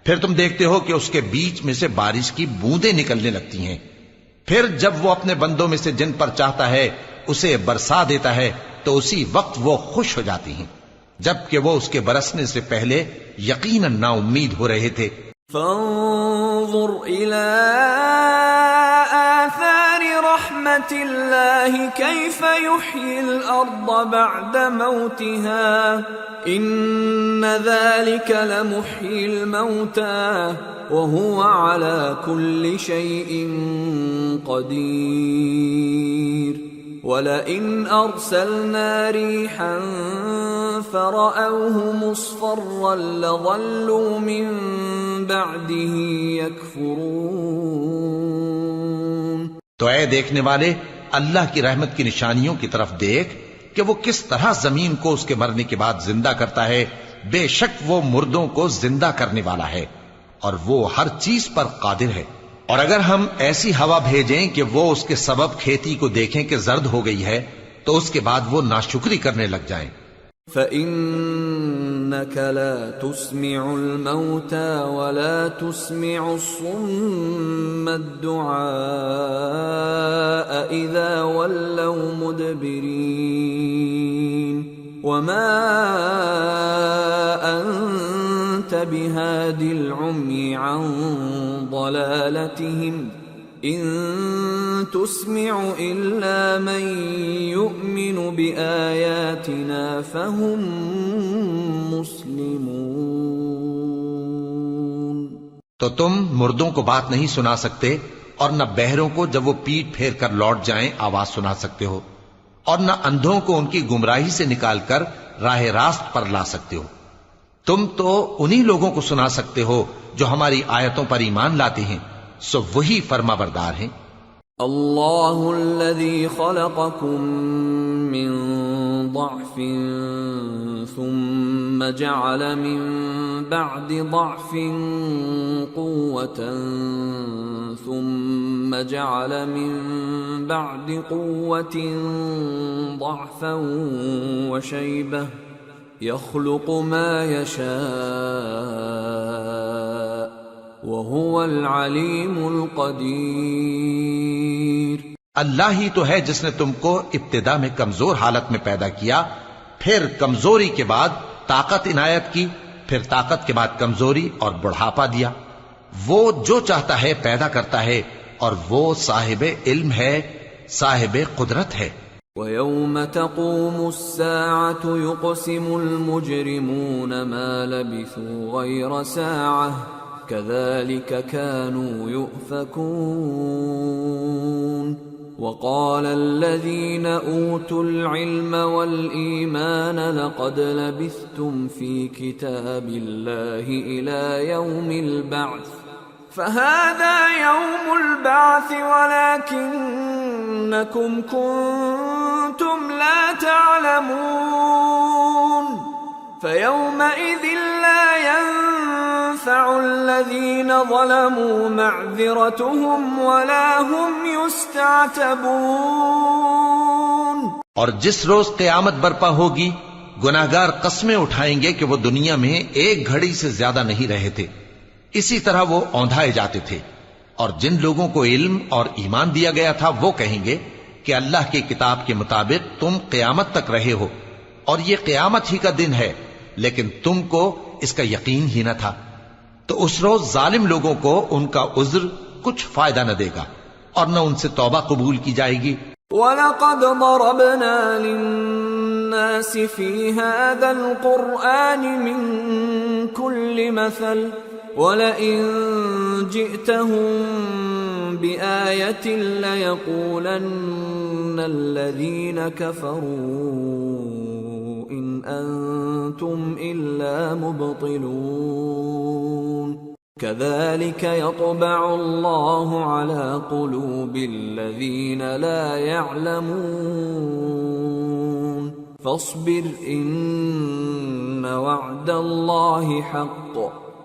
Speaker 2: پھر تم دیکھتے ہو کہ اس کے بیچ میں سے بارش کی بوندیں نکلنے لگتی ہیں، پھر جب وہ اپنے بندوں میں سے جن پر چاہتا ہے اسے برسا دیتا ہے تو اسی وقت وہ خوش ہو جاتی ہیں، جبکہ وہ اس کے برسنے سے پہلے یقیناً نا امید ہو رہے تھے۔
Speaker 1: فانظر إلى آثار رحمة الله كيف يحيي الأرض بعد موتها إن ذلك لمحيي الموتى وهو على كل شيء قدير وَلَئِنْ أَرْسَلْنَا رِيحًا فَرَأَوْهُ مُصْفَرًّا لَظَلُّوا مِنْ بَعْدِهِ يَكْفُرُونَ۔
Speaker 2: تو اے دیکھنے والے اللہ کی رحمت کی نشانیوں کی طرف دیکھ کہ وہ کس طرح زمین کو اس کے مرنے کے بعد زندہ کرتا ہے، بے شک وہ مردوں کو زندہ کرنے والا ہے اور وہ ہر چیز پر قادر ہے۔ اور اگر ہم ایسی ہوا بھیجیں کہ وہ اس کے سبب کھیتی کو دیکھیں کہ زرد ہو گئی ہے تو اس کے بعد وہ ناشکری کرنے لگ جائیں۔
Speaker 1: فَإِنَّكَ لَا تُسْمِعُ الْمَوْتَى وَلَا تُسْمِعُ الصُّمَّ الدُّعَاءَ إِذَا وَلَّوْا مُدْبِرِينَ وَمَا أَنْتَ بِهَادِ الْعُمْيِ عَنْ ضَلَالَتِهِمْ إِن تُسْمِعُ إِلَّا مَن يُؤْمِنُ بِآيَاتِنَا فَهُمْ مُسْلِمُونَ۔
Speaker 2: تو تم مردوں کو بات نہیں سنا سکتے اور نہ بہروں کو جب وہ پیٹ پھیر کر لوٹ جائیں آواز سنا سکتے ہو، اور نہ اندھوں کو ان کی گمراہی سے نکال کر راہ راست پر لا سکتے ہو۔ تم تو انہی لوگوں کو سنا سکتے ہو جو ہماری آیتوں پر ایمان لاتے ہیں، سو وہی فرما بردار ہیں۔
Speaker 1: اللہ الذی خلقکم من ضعف ثم جعل من بعد ضعف قوة ثم جعل من بعد قوة ضعفا وشيبة يخلق ما يشاء وهو العليم القدير۔
Speaker 2: اللہ ہی تو ہے جس نے تم کو ابتدا میں کمزور حالت میں پیدا کیا، پھر کمزوری کے بعد طاقت عنایت کی، پھر طاقت کے بعد کمزوری اور بڑھاپا دیا۔ وہ جو چاہتا ہے پیدا کرتا ہے اور وہ صاحب علم ہے، صاحب قدرت ہے۔
Speaker 1: وَيَوْمَ تَقُومُ السَّاعَةُ يُقْسِمُ الْمُجْرِمُونَ مَا لَبِثُوا غَيْرَ سَاعَةٍ كذلك كانوا يؤفكون وقال الذين أوتوا العلم والإيمان لقد لبثتم في كتاب الله إلى يوم البعث فهذا يوم البعث ولكنكم كنتم لا تعلمون فيومئذ لا ينفع الذين ظلموا معذرتهم ولا هم يستعتبون۔
Speaker 2: اور جس روز قیامت برپا ہوگی گناہگار قسمیں اٹھائیں گے کہ وہ دنیا میں ایک گھڑی سے زیادہ نہیں رہے تھے، اسی طرح وہ اوندھائے جاتے تھے۔ اور جن لوگوں کو علم اور ایمان دیا گیا تھا وہ کہیں گے کہ اللہ کی کتاب کے مطابق تم قیامت تک رہے ہو، اور یہ قیامت ہی کا دن ہے، لیکن تم کو اس کا یقین ہی نہ تھا۔ تو اس روز ظالم لوگوں کو ان کا عذر کچھ فائدہ نہ دے گا اور نہ ان سے توبہ قبول کی جائے گی۔
Speaker 1: وَلَقَدْ ضَرَبْنَا لِلنَّاسِ فِي هَذَا الْقُرْآنِ مِنْ كُلِّ مَثَلٍ وَلَئِنْ جِئْتَهُمْ بِآيَةٍ لَيَقُولَنَّ الَّذِينَ كَفَرُوا إِنْ أَنْتُمْ إِلَّا مُبْطِلُونَ كَذَلِكَ يَطْبَعُ اللَّهُ عَلَى قُلُوبِ الَّذِينَ لَا يَعْلَمُونَ فَاصْبِرْ إِنَّ وَعْدَ اللَّهِ حَقٌّ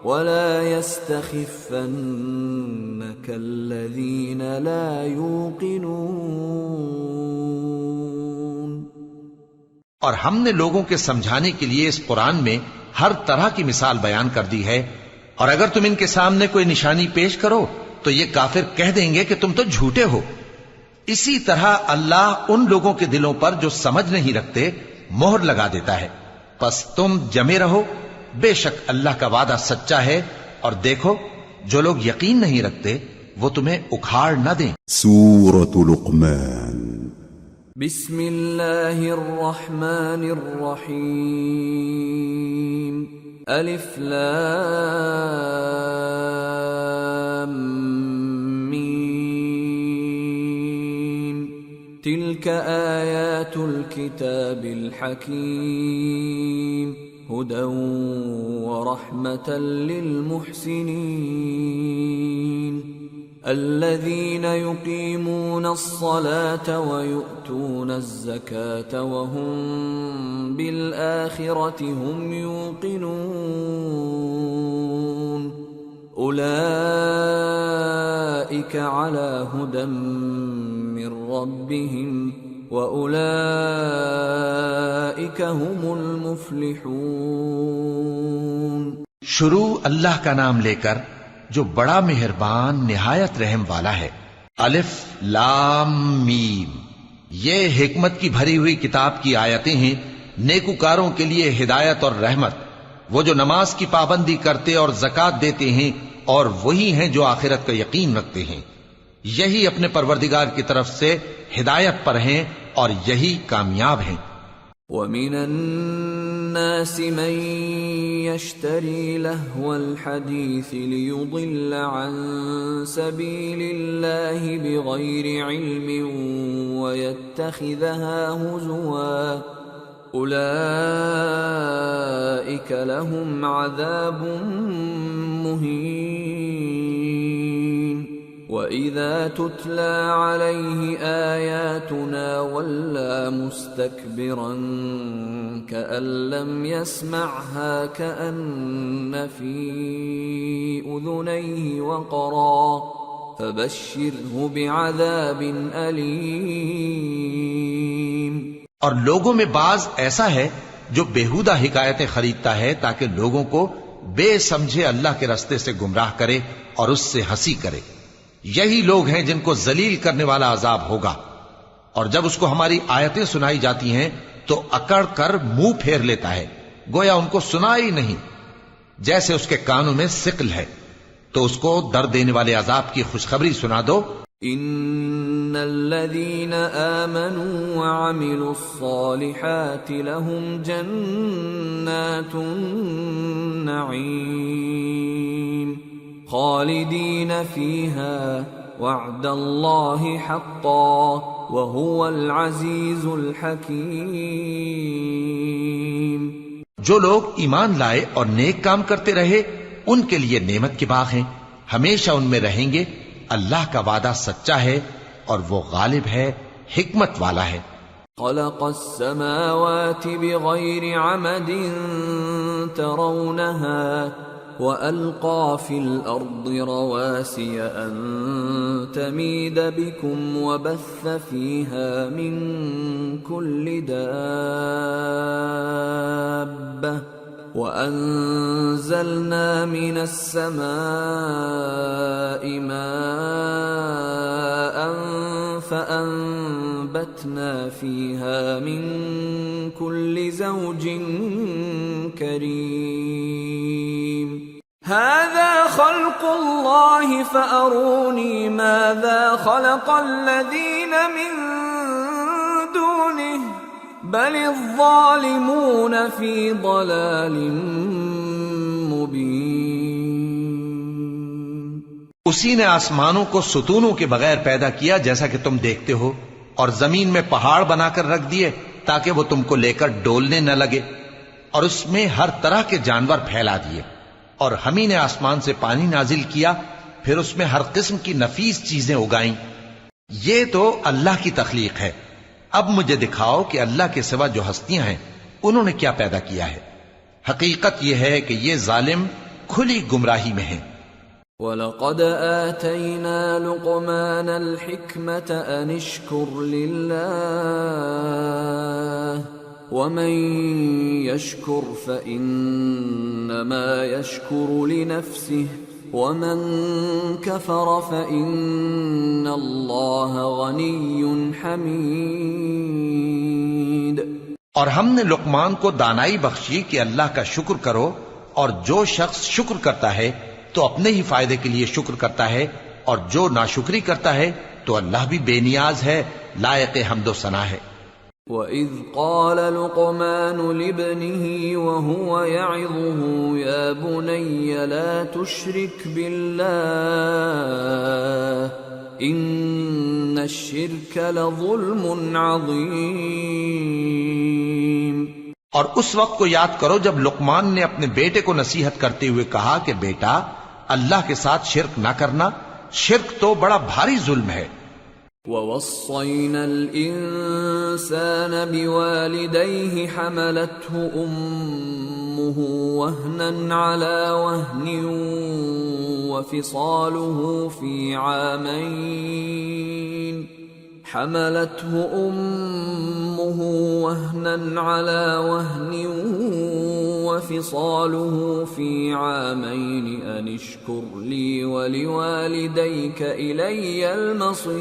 Speaker 1: وَلَا يَسْتَخِفَّنَّكَ الَّذِينَ لَا يُوقِنُونَ۔
Speaker 2: اور ہم نے لوگوں کے سمجھانے کے لیے اس قرآن میں ہر طرح کی مثال بیان کر دی ہے، اور اگر تم ان کے سامنے کوئی نشانی پیش کرو تو یہ کافر کہہ دیں گے کہ تم تو جھوٹے ہو۔ اسی طرح اللہ ان لوگوں کے دلوں پر جو سمجھ نہیں رکھتے مہر لگا دیتا ہے۔ پس تم جمے رہو، بے شک اللہ کا وعدہ سچا ہے، اور دیکھو جو لوگ یقین نہیں رکھتے وہ تمہیں اکھاڑ نہ دیں۔
Speaker 3: سورة لقمان۔
Speaker 1: بسم اللہ الرحمن الرحیم۔ الف لام میم تلک آیات الكتاب الحکیم هدى ورحمة للمحسنين الذين يقيمون الصلاة ويؤتون الزكاة وهم بالآخرة هم يوقنون أولئك على هدى من ربهم وَأُولَئِكَ هُمُ الْمُفْلِحُونَ۔
Speaker 2: شروع اللہ کا نام لے کر جو بڑا مہربان نہایت رحم والا ہے۔ الف لام میم، یہ حکمت کی بھری ہوئی کتاب کی آیتیں ہیں، نیکوکاروں کے لیے ہدایت اور رحمت، وہ جو نماز کی پابندی کرتے اور زکوٰۃ دیتے ہیں، اور وہی ہیں جو آخرت کا یقین رکھتے ہیں، یہی اپنے پروردگار کی طرف سے ہدایت پر ہیں اور یہی کامیاب ہیں۔
Speaker 1: وَمِنَ النَّاسِ مَن يَشْتَرِي لَهْوَ الْحَدِيثِ لِيُضِلَّ عَن سَبِيلِ اللَّهِ بِغَيْرِ عِلْمٍ وَيَتَّخِذَهَا هُزُوًا أُولَئِكَ لَهُمْ عَذَابٌ مُهِينٌ وَإِذَا تُتْلَى عَلَيْهِ آيَاتُنَا وَلَّى مُسْتَكْبِرًا كَأَن لَّمْ يَسْمَعْهَا كَأَنَّ فِي أُذُنَيْهِ وَقْرًا فَبَشِّرْهُ بِعَذَابٍ أَلِيمٍ۔
Speaker 2: اور لوگوں میں بعض ایسا ہے جو بیہودہ حکایتیں خریدتا ہے تاکہ لوگوں کو بے سمجھے اللہ کے راستے سے گمراہ کرے اور اس سے ہنسی کرے۔ یہی لوگ ہیں جن کو ذلیل کرنے والا عذاب ہوگا، اور جب اس کو ہماری آیتیں سنائی جاتی ہیں تو اکڑ کر منہ پھیر لیتا ہے، گویا ان کو سنا ہی نہیں، جیسے اس کے کانوں میں ثقل ہے۔ تو اس کو درد دینے والے عذاب کی خوشخبری سنا دو۔
Speaker 1: ان الذين آمنوا وعملوا الصالحات لهم جنات النعيم خالدين فيها وعد الله حقا وهو العزيز الحكيم۔
Speaker 2: جو لوگ ایمان لائے اور نیک کام کرتے رہے ان کے لیے نعمت کے باغ ہیں، ہمیشہ ان میں رہیں گے۔ اللہ کا وعدہ سچا ہے اور وہ غالب ہے، حکمت والا ہے۔
Speaker 1: خلق السماوات بغير عمد ترونها وألقى في الأرض رواسي أن تميد بكم وبث فيها من كل دابة وأنزلنا من السماء ماء فأنبتنا فيها من كل زوج كريم هذا خلق الله فأروني ماذا خلق الذين من دونه بل الظالمون في ضلال مبين۔
Speaker 2: اسی نے آسمانوں کو ستونوں کے بغیر پیدا کیا جیسا کہ تم دیکھتے ہو، اور زمین میں پہاڑ بنا کر رکھ دیے تاکہ وہ تم کو لے کر ڈولنے نہ لگے، اور اس میں ہر طرح کے جانور پھیلا دیے، اور ہم ہی نے آسمان سے پانی نازل کیا، پھر اس میں ہر قسم کی نفیس چیزیں اگائیں۔ یہ تو اللہ کی تخلیق ہے۔ اب مجھے دکھاؤ کہ اللہ کے سوا جو ہستیاں ہیں انہوں نے کیا پیدا کیا ہے۔ حقیقت یہ ہے کہ یہ ظالم کھلی گمراہی میں ہیں۔
Speaker 1: وَلَقَدْ آتَيْنَا لُقْمَانَ الْحِكْمَةَ أَنِ اشْكُرْ لِلَّهِ وَمَنْ يَشْكُرْ فَإِنَّمَا يَشْكُرُ لِنَفْسِهِ وَمَنْ كَفَرَ فَإِنَّ اللَّهَ غَنِيٌّ حَمِيدٌ۔
Speaker 2: اور ہم نے لقمان کو دانائی بخشی کہ اللہ کا شکر کرو، اور جو شخص شکر کرتا ہے تو اپنے ہی فائدے کے لیے شکر کرتا ہے، اور جو ناشکری کرتا ہے تو اللہ بھی بے نیاز ہے، لائق حمد و ثنا ہے۔
Speaker 1: وَإِذْ قَالَ لُقْمَانُ لِابْنِهِ وَهُوَ يَعِظُهُ يَا بُنَيَّ لَا تُشْرِكْ بِاللَّهِ إِنَّ الشِّرْكَ لَظُلْمٌ عَظِيمٌ۔
Speaker 2: اور اس وقت کو یاد کرو جب لقمان نے اپنے بیٹے کو نصیحت کرتے ہوئے کہا کہ بیٹا، اللہ کے ساتھ شرک نہ کرنا، شرک تو بڑا بھاری ظلم ہے۔
Speaker 1: وَوَصَّيْنَا الْإِنسَانَ بِوَالِدَيْهِ حَمَلَتْهُ أُمُّهُ وَهْنًا عَلَى وَهْنٍ وَفِصَالُهُ فِي عَامَيْنِ حملته أمه وهنا على وهن وفصاله في عامين أن اشكر لي ولوالديك إلي المصير۔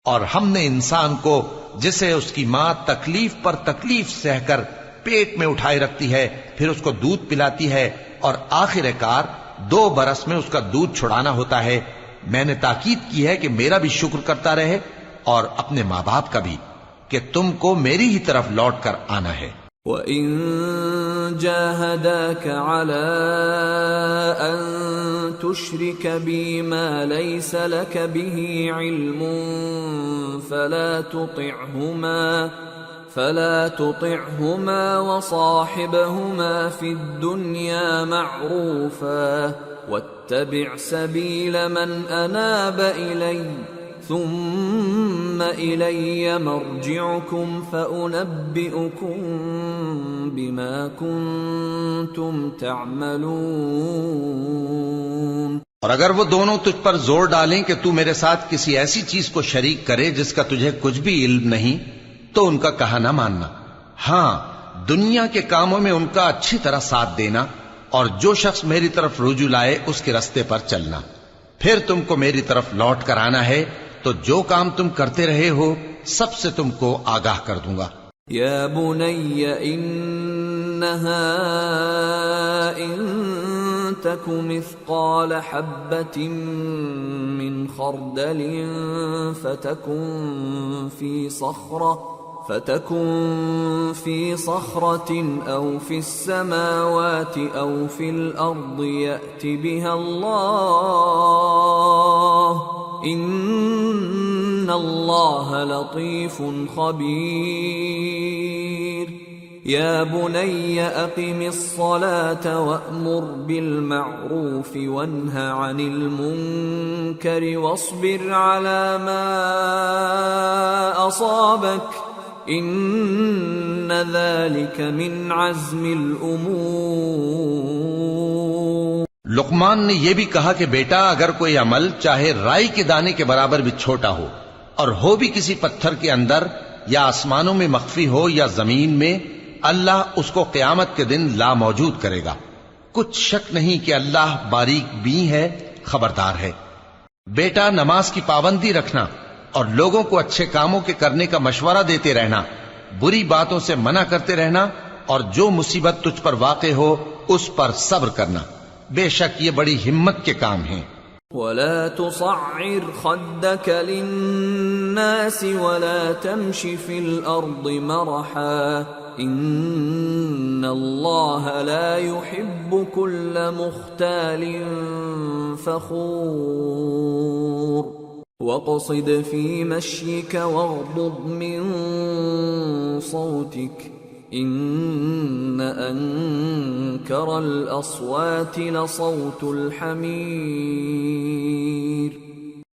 Speaker 2: اور ہم نے انسان کو جسے اس کی ماں تکلیف پر تکلیف سہ کر پیٹ میں اٹھائے رکھتی ہے، پھر اس کو دودھ پلاتی ہے، اور آخر کار 2 برس میں اس کا دودھ چھڑانا ہوتا ہے، میں نے تاکید کی ہے کہ میرا بھی شکر کرتا رہے اور اپنے ماں باپ کا بھی، کہ تم کو میری ہی طرف لوٹ کر آنا ہے۔
Speaker 1: وَإِن جَاهَدَاكَ عَلَىٰ أَن تُشْرِكَ بِي مَا لَيْسَ لَكَ بِهِ عِلْمٌ فَلَا تُطِعْهُمَا وَصَاحِبْهُمَا فِي الدُّنْيَا مَعْرُوفًا وَاتَّبِعْ سَبِيلَ مَنْ أَنَابَ إِلَيَّ ثُمَّ إِلَيَّ مَرْجِعُكُمْ فَأُنَبِّئُكُمْ بِمَا كُنْتُمْ تَعْمَلُونَ۔
Speaker 2: اور اگر وہ دونوں تجھ پر زور ڈالیں کہ تو میرے ساتھ کسی ایسی چیز کو شریک کرے جس کا تجھے کچھ بھی علم نہیں، تو ان کا کہا نہ ماننا، ہاں دنیا کے کاموں میں ان کا اچھی طرح ساتھ دینا، اور جو شخص میری طرف رجوع لائے اس کے رستے پر چلنا، پھر تم کو میری طرف لوٹ کر آنا ہے، تو جو کام تم کرتے رہے ہو سب سے تم کو آگاہ کر دوں گا۔
Speaker 1: یا بنی انہا ان تک مثقال حبة من خردل فتكن في فتكن في صخرة أو في السماوات أو في الأرض يأت بها الله إن الله لطيف خبير يا بني أقم الصلاة وأمر بالمعروف وانه عن المنكر واصبر على ما أصابك إن ذلك من عزم الأمور۔
Speaker 2: لقمان نے یہ بھی کہا کہ بیٹا اگر کوئی عمل چاہے رائی کے دانے کے برابر بھی چھوٹا ہو اور ہو بھی کسی پتھر کے اندر یا آسمانوں میں مخفی ہو یا زمین میں، اللہ اس کو قیامت کے دن لا موجود کرے گا۔ کچھ شک نہیں کہ اللہ باریک بین ہے، خبردار ہے۔ بیٹا نماز کی پابندی رکھنا اور لوگوں کو اچھے کاموں کے کرنے کا مشورہ دیتے رہنا، بری باتوں سے منع کرتے رہنا، اور جو مصیبت تجھ پر واقع ہو اس پر صبر کرنا، بے شک یہ بڑی ہمت کے کام ہیں۔
Speaker 1: ولا تصعر خدك للناس ولا تمش في الأرض مرحا إن الله لا يحب كل مختال فخور واقصد في مشيك واغضض من صوتك إن أنكر الأصوات لصوت الحمير۔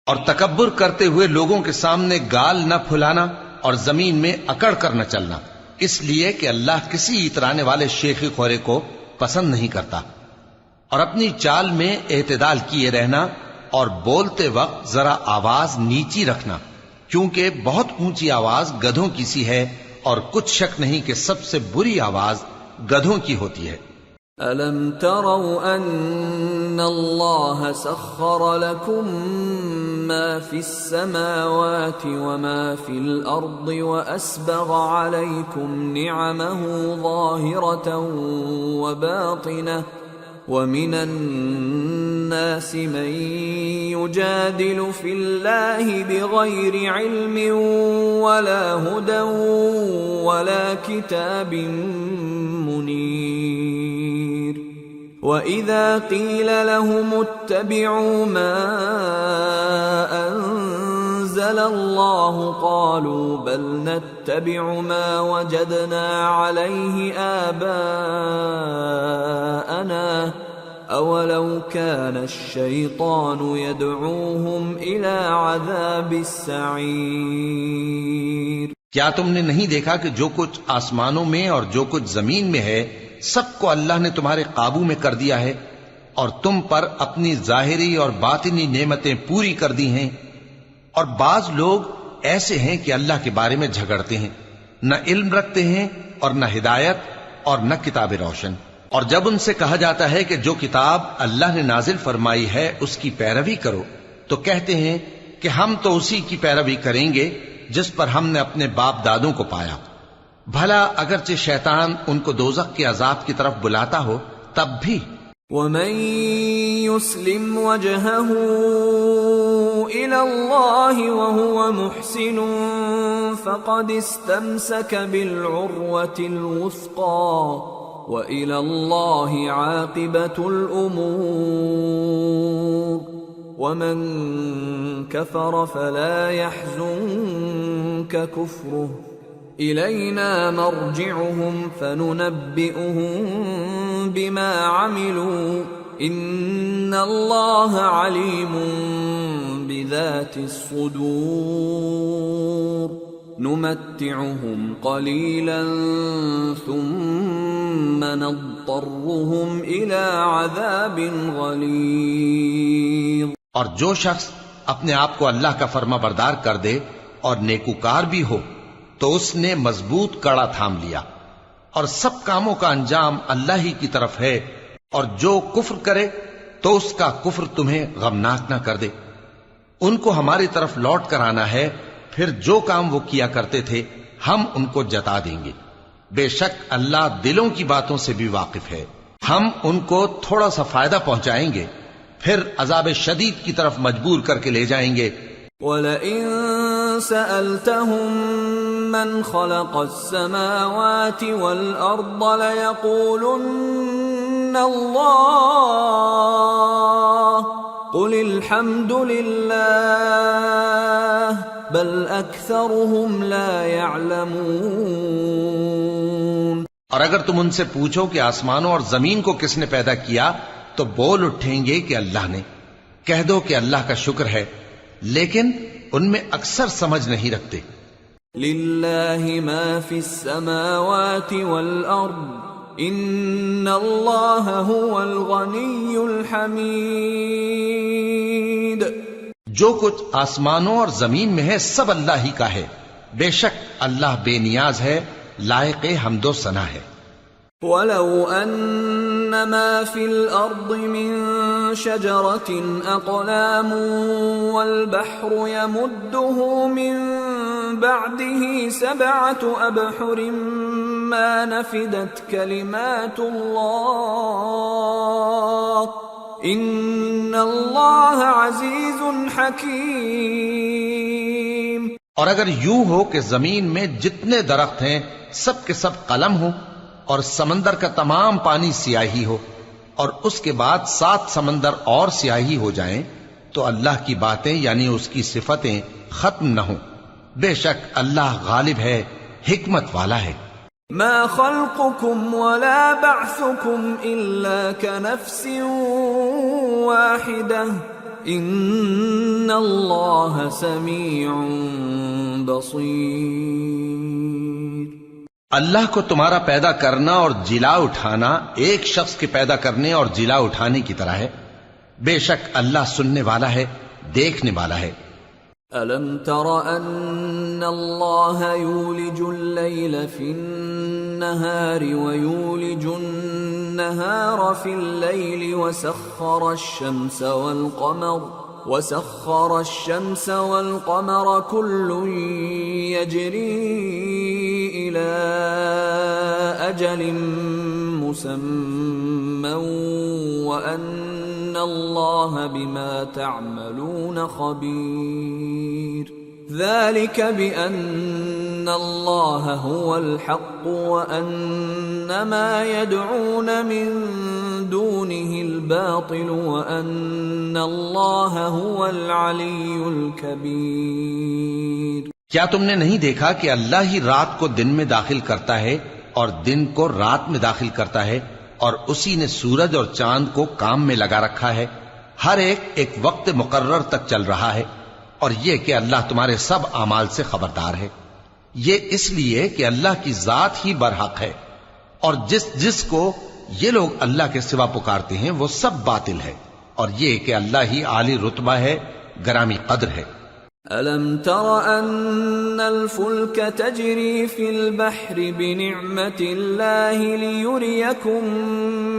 Speaker 2: اور تکبر کرتے ہوئے لوگوں کے سامنے گال نہ پھلانا اور زمین میں اکڑ کر نہ چلنا، اس لیے کہ اللہ کسی اترانے والے شیخی خورے کو پسند نہیں کرتا۔ اور اپنی چال میں اعتدال کیے رہنا اور بولتے وقت ذرا آواز نیچی رکھنا، کیونکہ بہت اونچی آواز گدھوں کی سی ہے اور کچھ شک نہیں کہ سب سے بری آواز گدھوں کی ہوتی ہے۔
Speaker 1: أَلَمْ تَرَوْا أَنَّ اللَّهَ سَخَّرَ لَكُم مَّا فِي السَّمَاوَاتِ وَمَا فِي الْأَرْضِ وَأَسْبَغَ عَلَيْكُمْ نِعَمَهُ ظَاهِرَةً وَبَاطِنَةً وَمِنَ النَّاسِ مَن يُجَادِلُ فِي اللَّهِ بِغَيْرِ عِلْمٍ وَلَا هُدًى وَلَا كِتَابٍ مُنِيرٍ وَإِذَا قِيلَ لَهُمُ اتَّبِعُوا مَا أَنزَلَ اللَّهُ قَالُوا بَلْ نَتَّبِعُ مَا وَجَدْنَا عَلَيْهِ آبَاءَنَا أَوَلَوْ كَانَ الشَّيْطَانُ يَدْعُوهُمْ إِلَى عَذَابِ السَّعِيرِ۔
Speaker 2: کیا تم نے نہیں دیکھا کہ جو کچھ آسمانوں میں اور جو کچھ زمین میں ہے سب کو اللہ نے تمہارے قابو میں کر دیا ہے، اور تم پر اپنی ظاہری اور باطنی نعمتیں پوری کر دی ہیں، اور بعض لوگ ایسے ہیں کہ اللہ کے بارے میں جھگڑتے ہیں، نہ علم رکھتے ہیں اور نہ ہدایت اور نہ کتاب روشن۔ اور جب ان سے کہا جاتا ہے کہ جو کتاب اللہ نے نازل فرمائی ہے اس کی پیروی کرو، تو کہتے ہیں کہ ہم تو اسی کی پیروی کریں گے جس پر ہم نے اپنے باپ دادوں کو پایا۔ بھلا اگرچہ شیطان ان کو دوزخ کے عذاب کی طرف بلاتا ہو تب بھی۔
Speaker 1: وَمَن يُسْلِمْ وَجْهَهُ إِلَى اللَّهِ وَهُوَ مُحْسِنٌ فَقَدِ اسْتَمْسَكَ بِالْعُرْوَةِ الْوُثْقَى وَإِلَى اللَّهِ عَاقِبَةُ الْأُمُورِ وَمَن كَفَرَ فَلَا يَحْزُنكَ كُفْرُهُ إِلَيْنَا مَرْجِعُهُمْ فَنُنَبِّئُهُم بِمَا عَمِلُوا إِنَّ اللَّهَ عَلِيمٌ بِذَاتِ الصُّدُورِ نُمَتِّعُهُمْ قَلِيلًا ثُمَّ نَضْطَرُّهُمْ إِلَى عَذَابٍ غَلِيظٍ۔
Speaker 2: اور جو شخص اپنے آپ کو اللہ کا فرما بردار کر دے اور نیکوکار بھی ہو تو اس نے مضبوط کڑا تھام لیا، اور سب کاموں کا انجام اللہ ہی کی طرف ہے، اور جو کفر کرے تو اس کا کفر تمہیں غمناک نہ کر دے۔ ان کو ہماری طرف لوٹ کر آنا ہے، پھر جو کام وہ کیا کرتے تھے ہم ان کو جتا دیں گے۔ بے شک اللہ دلوں کی باتوں سے بھی واقف ہے۔ ہم ان کو تھوڑا سا فائدہ پہنچائیں گے، پھر عذاب شدید کی طرف مجبور کر کے لے جائیں گے۔
Speaker 1: وَلَئِن سَأَلْتَهُم من خلق السماوات والأرض ليقولن الله قل الحمد لله بل أكثرهم لا يعلمون۔
Speaker 2: اور اگر تم ان سے پوچھو کہ آسمانوں اور زمین کو کس نے پیدا کیا تو بول اٹھیں گے کہ اللہ نے۔ کہہ دو کہ اللہ کا شکر ہے، لیکن ان میں اکثر سمجھ نہیں رکھتے۔
Speaker 1: للہ ما فی السماوات والارض ان اللہ هو الغنی الحمید۔
Speaker 2: جو کچھ آسمانوں اور زمین میں ہے سب اللہ ہی کا ہے، بے شک اللہ بے نیاز ہے، لائق حمد و ثنا ہے۔
Speaker 1: وَلَوْ أَنَّ مَا فِي الْأَرْضِ مِن شَجَرَةٍ أَقْلَامٌ وَالْبَحْرُ يَمُدُّهُ مِن بَعْدِهِ سَبْعَةُ أَبْحُرٍ مَا نَفِدَتْ كَلِمَاتُ اللَّهِ إِنَّ اللَّهَ عَزِيزٌ حَكِيمٌ۔
Speaker 2: اور اگر یوں ہو کہ زمین میں جتنے درخت ہیں سب کے سب قلم ہو، اور سمندر کا تمام پانی سیاہی ہو، اور اس کے بعد 7 سمندر اور سیاہی ہو جائیں، تو اللہ کی باتیں یعنی اس کی صفتیں ختم نہ ہوں۔ بے شک اللہ غالب ہے، حکمت والا ہے۔
Speaker 1: ما خلقكم ولا بعثكم إلا كنفس واحدة إن الله سميع بصير۔
Speaker 2: اللہ کو تمہارا پیدا کرنا اور جلا اٹھانا ایک شخص کے پیدا کرنے اور جلا اٹھانے کی طرح ہے، بے شک اللہ سننے والا ہے، دیکھنے والا ہے۔
Speaker 1: أَلَمْ تَرَ أَنَّ اللَّهَ يُولِجُ اللَّيْلَ فِي النَّهَارِ وَيُولِجُ النَّهَارَ فِي اللَّيْلِ وَسَخَّرَ الشَّمْسَ وَالْقَمَرَ كُلٌّ يَجْرِي إِلَى أَجَلٍ مُّسَمًّى وَأَنَّ اللَّهَ بِمَا تَعْمَلُونَ خَبِيرٌ۔ ذَلِكَ بِأَنَّ اللَّهَ هُوَ الْحَقُّ وَأَنَّ مَا يَدْعُونَ مِن دُونِهِ الْبَاطِلُ وَأَنَّ اللَّهَ هُوَ الْعَلِيُّ الْكَبِيرُ۔
Speaker 2: کیا تم نے نہیں دیکھا کہ اللہ ہی رات کو دن میں داخل کرتا ہے اور دن کو رات میں داخل کرتا ہے، اور اسی نے سورج اور چاند کو کام میں لگا رکھا ہے، ہر ایک وقت مقرر تک چل رہا ہے، اور یہ کہ اللہ تمہارے سب اعمال سے خبردار ہے۔ یہ اس لیے کہ اللہ کی ذات ہی برحق ہے، اور جس کو یہ لوگ اللہ کے سوا پکارتے ہیں وہ سب باطل ہے، اور یہ کہ اللہ ہی عالی رتبہ ہے، گرامی قدر ہے۔
Speaker 1: أَلَمْ تَرَ أَنَّ الْفُلْكَ تَجْرِي فِي الْبَحْرِ بِنِعْمَةِ اللَّهِ لِيُرِيَكُم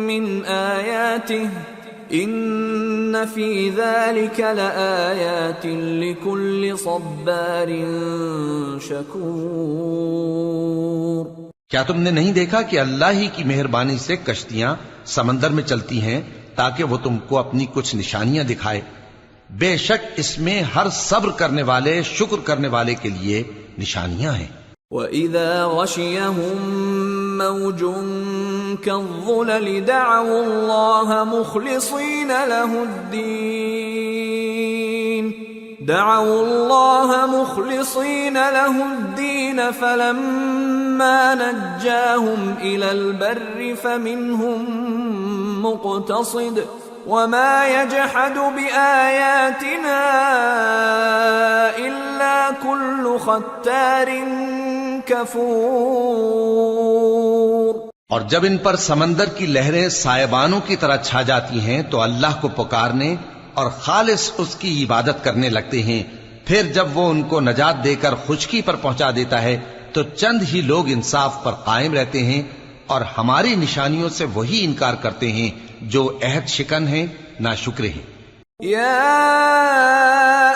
Speaker 1: مِّنْ آيَاتِهِ إِنَّ فِي ذَلِكَ لَآيَاتٍ لِكُلِّ صَبَّارٍ شَكُورٍ۔
Speaker 2: کیا تم نے نہیں دیکھا کہ اللہ ہی کی مہربانی سے کشتیاں سمندر میں چلتی ہیں تاکہ وہ تم کو اپنی کچھ نشانیاں دکھائے؟ بے شک اس میں ہر صبر کرنے والے، شکر کرنے والے کے لیے نشانیاں ہیں۔
Speaker 1: وَإِذَا غَشِيَهُم مَّوْجٌ كَالظُّلَلِ دَعَوُا اللَّهَ مُخْلِصِينَ لَهُ الدِّينَ فَلَمَّا نَجَّاهُمْ إِلَى الْبَرِّ فَمِنْهُم مُّقْتَصِدٌ وَمَا يَجْحَدُ بِآيَاتِنَا إِلَّا كُلُّ خَتَّارٍ كَفُورٍ۔
Speaker 2: اور جب ان پر سمندر کی لہریں سائبانوں کی طرح چھا جاتی ہیں تو اللہ کو پکارنے اور خالص اس کی عبادت کرنے لگتے ہیں، پھر جب وہ ان کو نجات دے کر خشکی پر پہنچا دیتا ہے تو چند ہی لوگ انصاف پر قائم رہتے ہیں، اور ہماری نشانیوں سے وہی انکار کرتے ہیں جو عہد شکن ہیں، ناشکرے ہیں۔
Speaker 1: یا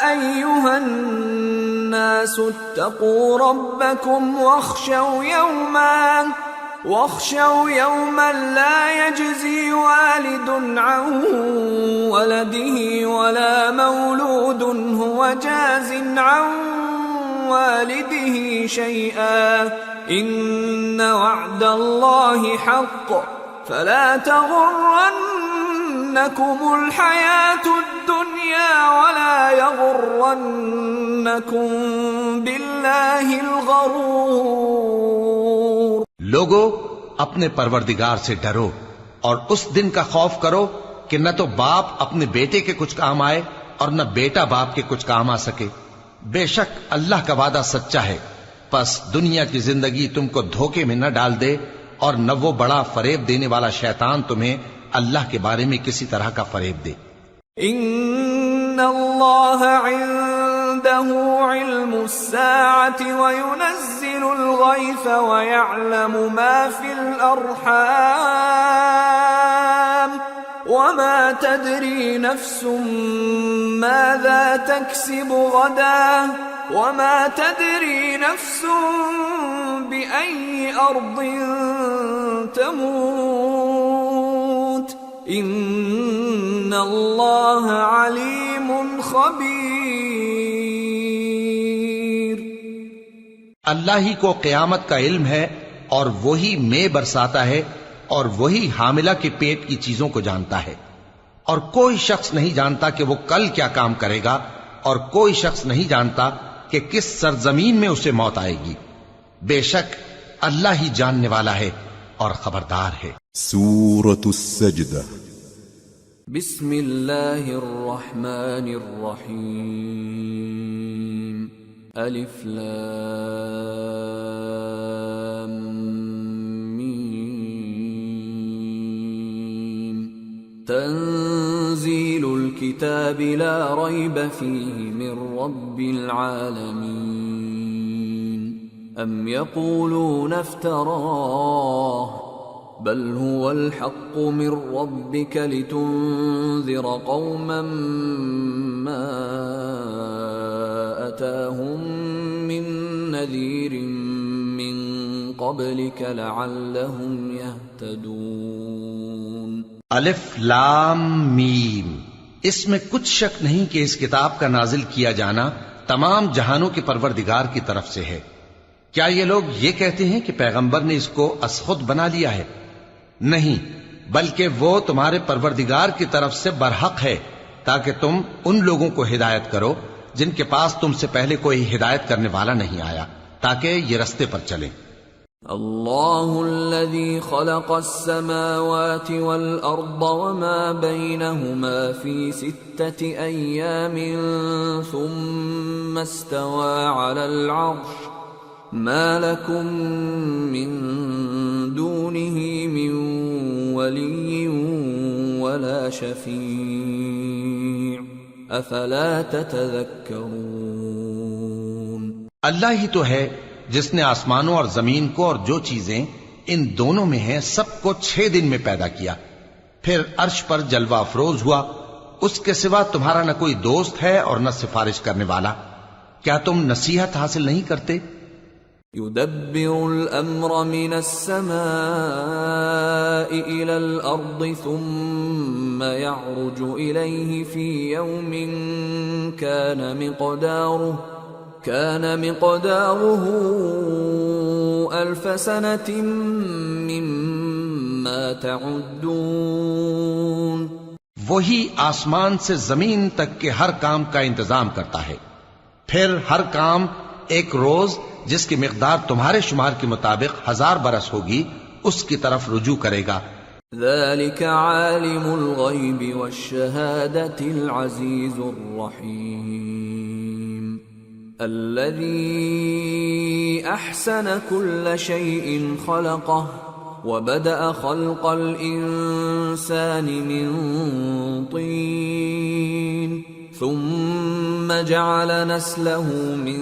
Speaker 1: ایھا الناس اتقوا ربکم واخشوا یوما لا يجزی والد عن ولده ولا مولود هو جاز عن والده شيئا إن وعد الله حق فلا تغرنكم الحياة الدنيا ولا يغرنكم بالله الغرور.
Speaker 2: لوگو اپنے پروردگار سے ڈرو اور اس دن کا خوف کرو کہ نہ تو باپ اپنے بیٹے کے کچھ کام آئے اور نہ بیٹا باپ کے کچھ کام آ سکے. بے شک اللہ کا وعدہ سچا ہے، پس دنیا کی زندگی تم کو دھوکے میں نہ ڈال دے اور نہ وہ بڑا فریب دینے والا شیطان تمہیں اللہ کے بارے میں کسی طرح کا فریب دے.
Speaker 1: ان اللہ عنده علم الساعة وينزل الغيث ويعلم ما في الأرحام وما تدري نفس ماذا تكسب غدا وما تدري نفس بأي أرض تموت ان اللہ علیم خبیر.
Speaker 2: اللہ ہی کو قیامت کا علم ہے اور وہی مے برساتا ہے اور وہی حاملہ کے پیٹ کی چیزوں کو جانتا ہے، اور کوئی شخص نہیں جانتا کہ وہ کل کیا کام کرے گا، اور کوئی شخص نہیں جانتا کہ کس سرزمین میں اسے موت آئے گی. بے شک اللہ ہی جاننے والا ہے اور خبردار ہے.
Speaker 3: سورة السجدة.
Speaker 1: بسم اللہ الرحمن الرحیم. الف لام میم. تنزیل الكتاب لا ریب فیہ من رب العالمین. ام یقولون افتراہ بل هو الحق من ربك لتنذر قوما ما أتاهم من نذير من قبلك لعلهم يهتدون.
Speaker 2: الف لام میم. اس میں کچھ شک نہیں کہ اس کتاب کا نازل کیا جانا تمام جہانوں کے پروردگار کی طرف سے ہے. کیا یہ لوگ یہ کہتے ہیں کہ پیغمبر نے اس کو از خود بنا لیا ہے؟ نہیں، بلکہ وہ تمہارے پروردگار کی طرف سے برحق ہے تاکہ تم ان لوگوں کو ہدایت کرو جن کے پاس تم سے پہلے کوئی ہدایت کرنے والا نہیں آیا، تاکہ یہ رستے پر چلیں.
Speaker 1: اللہ الذي خلق السماوات والأرض وما بينهما في 6 أيام ثم استوى على العرش ما لكم من دونه من ولي ولا شفيع افلا تتذكرون.
Speaker 2: اللہ ہی تو ہے جس نے آسمانوں اور زمین کو اور جو چیزیں ان دونوں میں ہیں سب کو 6 دن میں پیدا کیا، پھر عرش پر جلوہ افروز ہوا. اس کے سوا تمہارا نہ کوئی دوست ہے اور نہ سفارش کرنے والا. کیا تم نصیحت حاصل نہیں کرتے؟
Speaker 1: يدبر الأمر من السماء إلى الأرض ثم يعرج إليه في يوم كان مقداره 1000 سنة مما تعدون.
Speaker 2: وہی آسمان سے زمین تک کے ہر کام کا انتظام کرتا ہے، پھر ہر کام ایک روز جس کی مقدار تمہارے شمار کے مطابق 1000 برس ہوگی اس کی طرف رجوع کرے گا.
Speaker 1: ذلك عالم الغیب والشہادة العزیز الرحیم الذي احسن كل شيء خلقه وبدأ خلق الإنسان من طين ثم جعل نسله من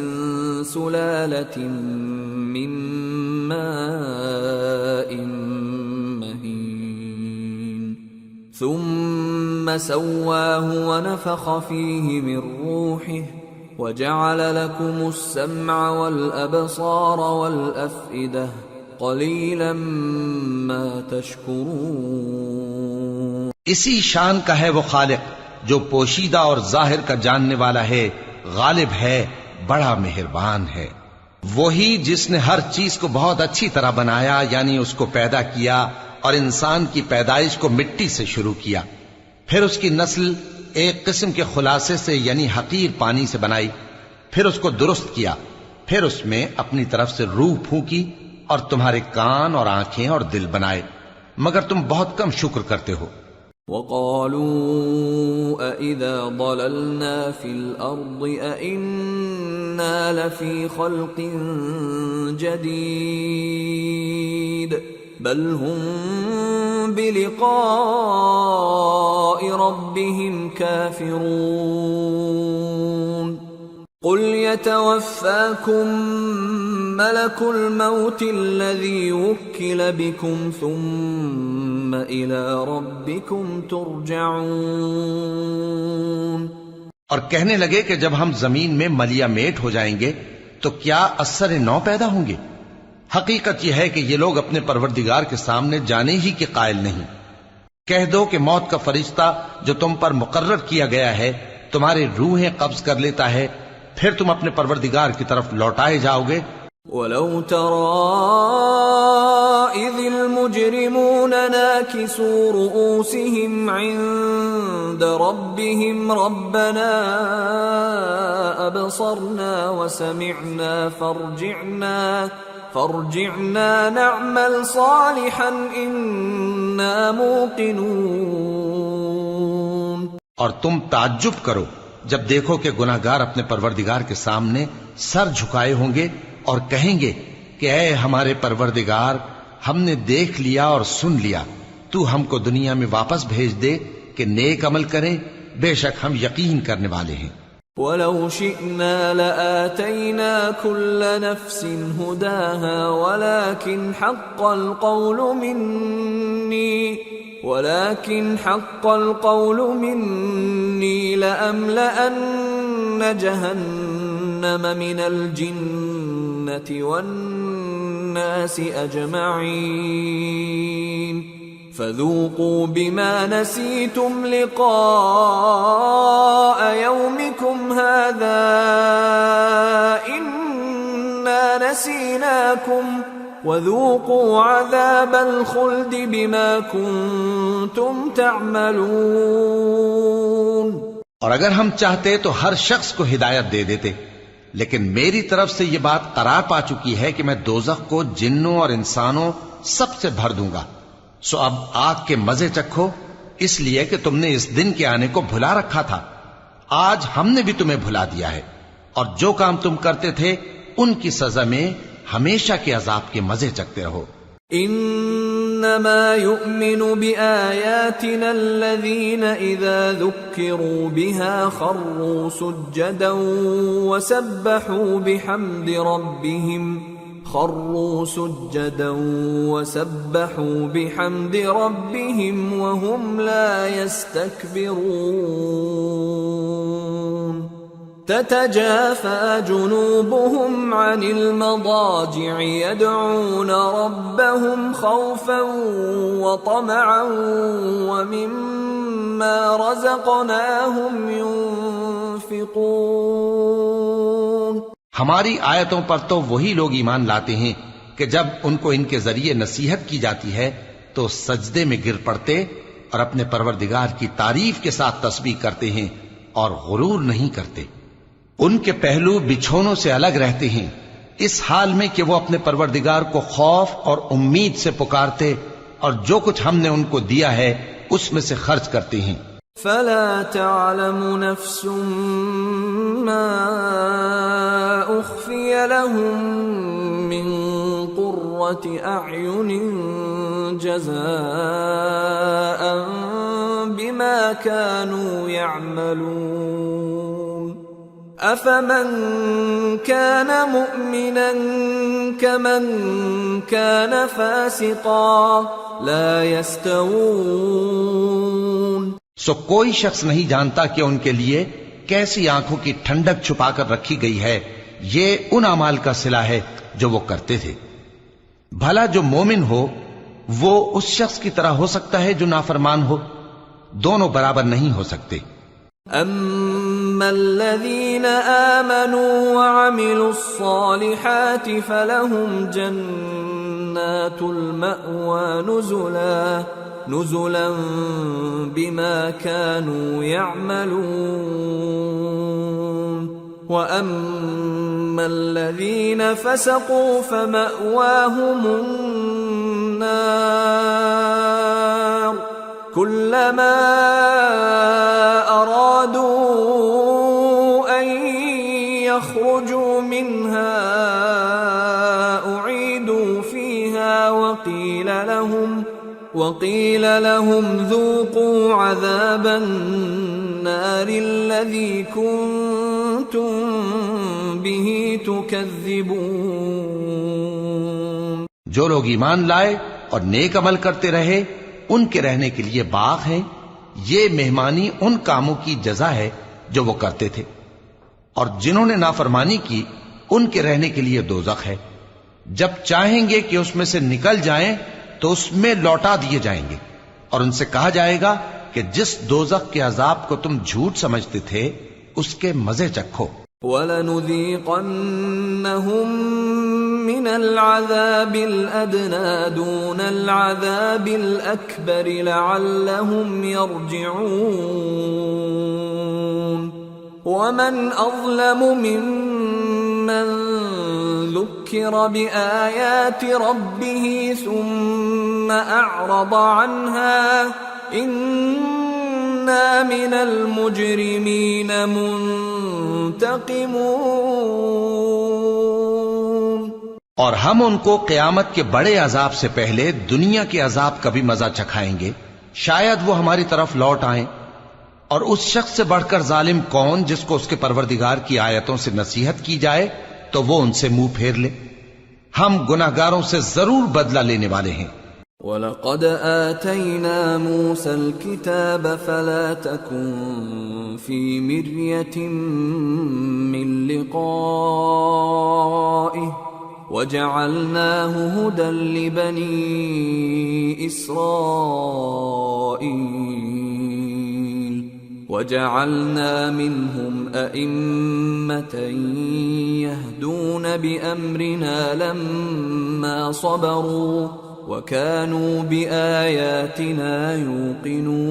Speaker 1: سلالة من ماء مهين ثم سواه ونفخ فيه من روحه وجعل لكم السمع والأبصار والأفئدة قلیلا ما تشکرون.
Speaker 2: اسی شان کا ہے وہ خالق جو پوشیدہ اور ظاہر کا جاننے والا ہے، غالب ہے، بڑا مہربان ہے۔ وہی جس نے ہر چیز کو بہت اچھی طرح بنایا، یعنی اس کو پیدا کیا اور انسان کی پیدائش کو مٹی سے شروع کیا، پھر اس کی نسل ایک قسم کے خلاصے سے یعنی حقیر پانی سے بنائی، پھر اس کو درست کیا، پھر اس میں اپنی طرف سے روح پھونکی اور تمہارے کان اور آنکھیں اور دل بنائے، مگر تم بہت کم شکر کرتے ہو۔
Speaker 1: وَقَالُوا أَإِذَا ضَلَلْنَا فِي الْأَرْضِ أَإِنَّا لَفِي خَلْقٍ جَدِيدٍ بَلْ هُمْ بِلِقَاءِ رَبِّهِمْ كَافِرُونَ قُلْ يَتَوَفَّاكُمْ مَلَكُ الْمَوْتِ الَّذِي وُكِّلَ بِكُمْ ثُمَّ إِلَى رَبِّكُمْ تُرْجَعُونَ۔
Speaker 2: اور کہنے لگے کہ جب ہم زمین میں ملیا میٹ ہو جائیں گے تو کیا اثر نو پیدا ہوں گے؟ حقیقت یہ ہے کہ یہ لوگ اپنے پروردگار کے سامنے جانے ہی کے قائل نہیں۔ کہہ دو کہ موت کا فرشتہ جو تم پر مقرر کیا گیا ہے تمہاری روحیں قبض کر لیتا ہے، پھر تم اپنے پروردگار کی طرف لوٹائے جاؤ گے۔
Speaker 1: وَلَوْ تَرَىٰ إِذِ الْمُجْرِمُونَ نَاكِسُو رُءُوسِهِمْ عِندَ رَبِّهِمْ رَبَّنَا أَبْصَرْنَا وَسَمِعْنَا فارجعنا نعمل صالحا إنا موقنون۔
Speaker 2: اور تم تعجب کرو جب دیکھو کہ گناہگار اپنے پروردگار کے سامنے سر جھکائے ہوں گے اور کہیں گے کہ اے ہمارے پروردگار، ہم نے دیکھ لیا اور سن لیا، تو ہم کو دنیا میں واپس بھیج دے کہ نیک عمل کریں، بے شک ہم یقین کرنے والے ہیں۔
Speaker 1: وَلَوْ شِئْنَا لَآتَيْنَا كُلَّ نَفْسٍ هُدَاهَا وَلَكِنْ حَقَّ الْقَوْلُ مِنِّي لَأَمْلَأَنَّ جَهَنَّمَ مِنَ الْجِنَّةِ وَالنَّاسِ أَجْمَعِينَ فَذُوقُوا بِمَا نَسِيتُمْ لِقَاءَ يَوْمِكُمْ هَذَا إِنَّا نَسِينَاكُمْ وَذُوقُوا عَذَابَ الْخُلْدِ بِمَا كُنتُمْ تَعْمَلُونَ۔
Speaker 2: اور اگر ہم چاہتے تو ہر شخص کو ہدایت دے دیتے، لیکن میری طرف سے یہ بات قرار پا چکی ہے کہ میں دوزخ کو جنوں اور انسانوں سب سے بھر دوں گا، سو اب آگ کے مزے چکھو، اس لیے کہ تم نے اس دن کے آنے کو بھلا رکھا تھا۔ آج ہم نے بھی تمہیں بھلا دیا ہے، اور جو کام تم کرتے تھے ان کی سزا میں ہمیشہ کے عذاب کے مزے چکتے رہو۔
Speaker 1: انما يؤمن بآياتنا الذين اذا ذكروا بها خروا سجدا وسبحوا بحمد ربهم وهم لا يستكبرون تتجافى جنوبهم عن المضاجع يدعون ربهم خوفا وطمعا ومما رزقناهم ينفقون۔
Speaker 2: ہماری آیتوں پر تو وہی لوگ ایمان لاتے ہیں کہ جب ان کو ان کے ذریعے نصیحت کی جاتی ہے تو سجدے میں گر پڑتے اور اپنے پروردگار کی تعریف کے ساتھ تسبیح کرتے ہیں اور غرور نہیں کرتے۔ ان کے پہلو بچھونوں سے الگ رہتے ہیں، اس حال میں کہ وہ اپنے پروردگار کو خوف اور امید سے پکارتے اور جو کچھ ہم نے ان کو دیا ہے اس میں سے خرچ کرتے ہیں۔
Speaker 1: فلا تعلم نفس ما اخفي لهم من قرة اعين جزاء بما كانوا يعملون افمن كان مؤمنا كمن كان فاسقا لا يستوون۔
Speaker 2: سو کوئی شخص نہیں جانتا کہ ان کے لیے کیسی آنکھوں کی ٹھنڈک چھپا کر رکھی گئی ہے، یہ ان اعمال کا صلہ ہے جو وہ کرتے تھے۔ بھلا جو مومن ہو وہ اس شخص کی طرح ہو سکتا ہے جو نافرمان ہو؟ دونوں برابر نہیں ہو سکتے۔
Speaker 1: أما الذين آمنوا وعملوا الصالحات فلهم جنات المأوى نزلا بما كانوا يعملون وأما الذين فسقوا فمأواهم النار كلما أرادوا أن يخرجوا منها أعيدوا فيها وقيل لهم ذوقوا عذاب النار الذي كنتم به تكذبون.
Speaker 2: جو لوگ ایمان لائے اور نیک عمل کرتے رہے ان کے رہنے کے لیے باغ ہیں. یہ مہمانی ان کاموں کی جزا ہے جو وہ کرتے تھے. اور جنہوں نے نافرمانی کی ان کے رہنے کے لیے دوزخ ہے. جب چاہیں گے کہ اس میں سے نکل جائیں تو اس میں لوٹا دیے جائیں گے اور ان سے کہا جائے گا کہ جس دوزخ کے عذاب کو تم جھوٹ سمجھتے تھے اس کے مزے چکھو.
Speaker 1: وَلَنُذِيقَنَّهُم مِّنَ الْعَذَابِ الْأَدْنَىٰ دُونَ الْعَذَابِ الْأَكْبَرِ لَعَلَّهُمْ يَرْجِعُونَ. وَمَنْ أَظْلَمُ مِمَّن ذُكِّرَ بِآيَاتِ رَبِّهِ ثُمَّ أَعْرَضَ عَنْهَا إِنَّا مِنَ الْمُجْرِمِينَ مُنْتَقِمُونَ.
Speaker 2: اور ہم ان کو قیامت کے بڑے عذاب سے پہلے دنیا کے عذاب کا بھی مزہ چکھائیں گے. شاید وہ ہماری طرف لوٹ آئیں. اور اس شخص سے بڑھ کر ظالم کون جس کو اس کے پروردگار کی آیتوں سے نصیحت کی جائے تو وہ ان سے منہ پھیر لے. ہم گناہگاروں سے ضرور بدلہ لینے والے ہیں.
Speaker 1: وَلَقَدْ آتَيْنَا مُوسَى الْكِتَابَ فَلَا تَكُنْ فِي مِرْيَةٍ مِّن لِقَائِهِ وَجَعَلْنَاهُ هُدًى لِبَنِي إِسْرَائِيلَ وَجَعَلْنَا مِنْهُمْ أَئِمَّةً يَهْدُونَ بِأَمْرِنَا لَمَّا صَبَرُوا وَكَانُوا بِآيَاتِنَا يُوقِنُونَ.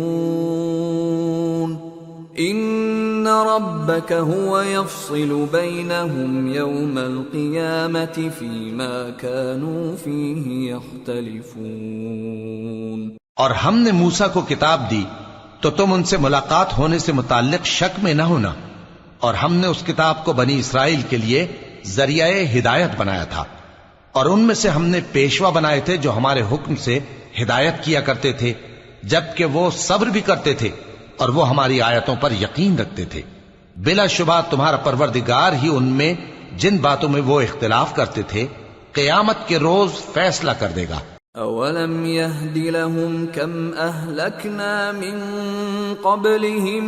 Speaker 1: إِنَّ رَبَّكَ هُوَ يَفْصِلُ بَيْنَهُمْ يَوْمَ الْقِيَامَةِ فِيمَا كَانُوا فِيهِ يَخْتَلِفُونَ.
Speaker 2: اور ہم نے موسیٰ کو کتاب دی تو تم ان سے ملاقات ہونے سے متعلق شک میں نہ ہونا. اور ہم نے اس کتاب کو بنی اسرائیل کے لیے ذریعہ ہدایت بنایا تھا. اور ان میں سے ہم نے پیشوا بنائے تھے جو ہمارے حکم سے ہدایت کیا کرتے تھے جبکہ وہ صبر بھی کرتے تھے اور وہ ہماری آیتوں پر یقین رکھتے تھے. بلا شبہ تمہارا پروردگار ہی ان میں جن باتوں میں وہ اختلاف کرتے تھے قیامت کے روز فیصلہ کر دے گا.
Speaker 1: أَوَلَمْ يَهْدِ لَهُمْ كَمْ أَهْلَكْنَا مِنْ قَبْلِهِمْ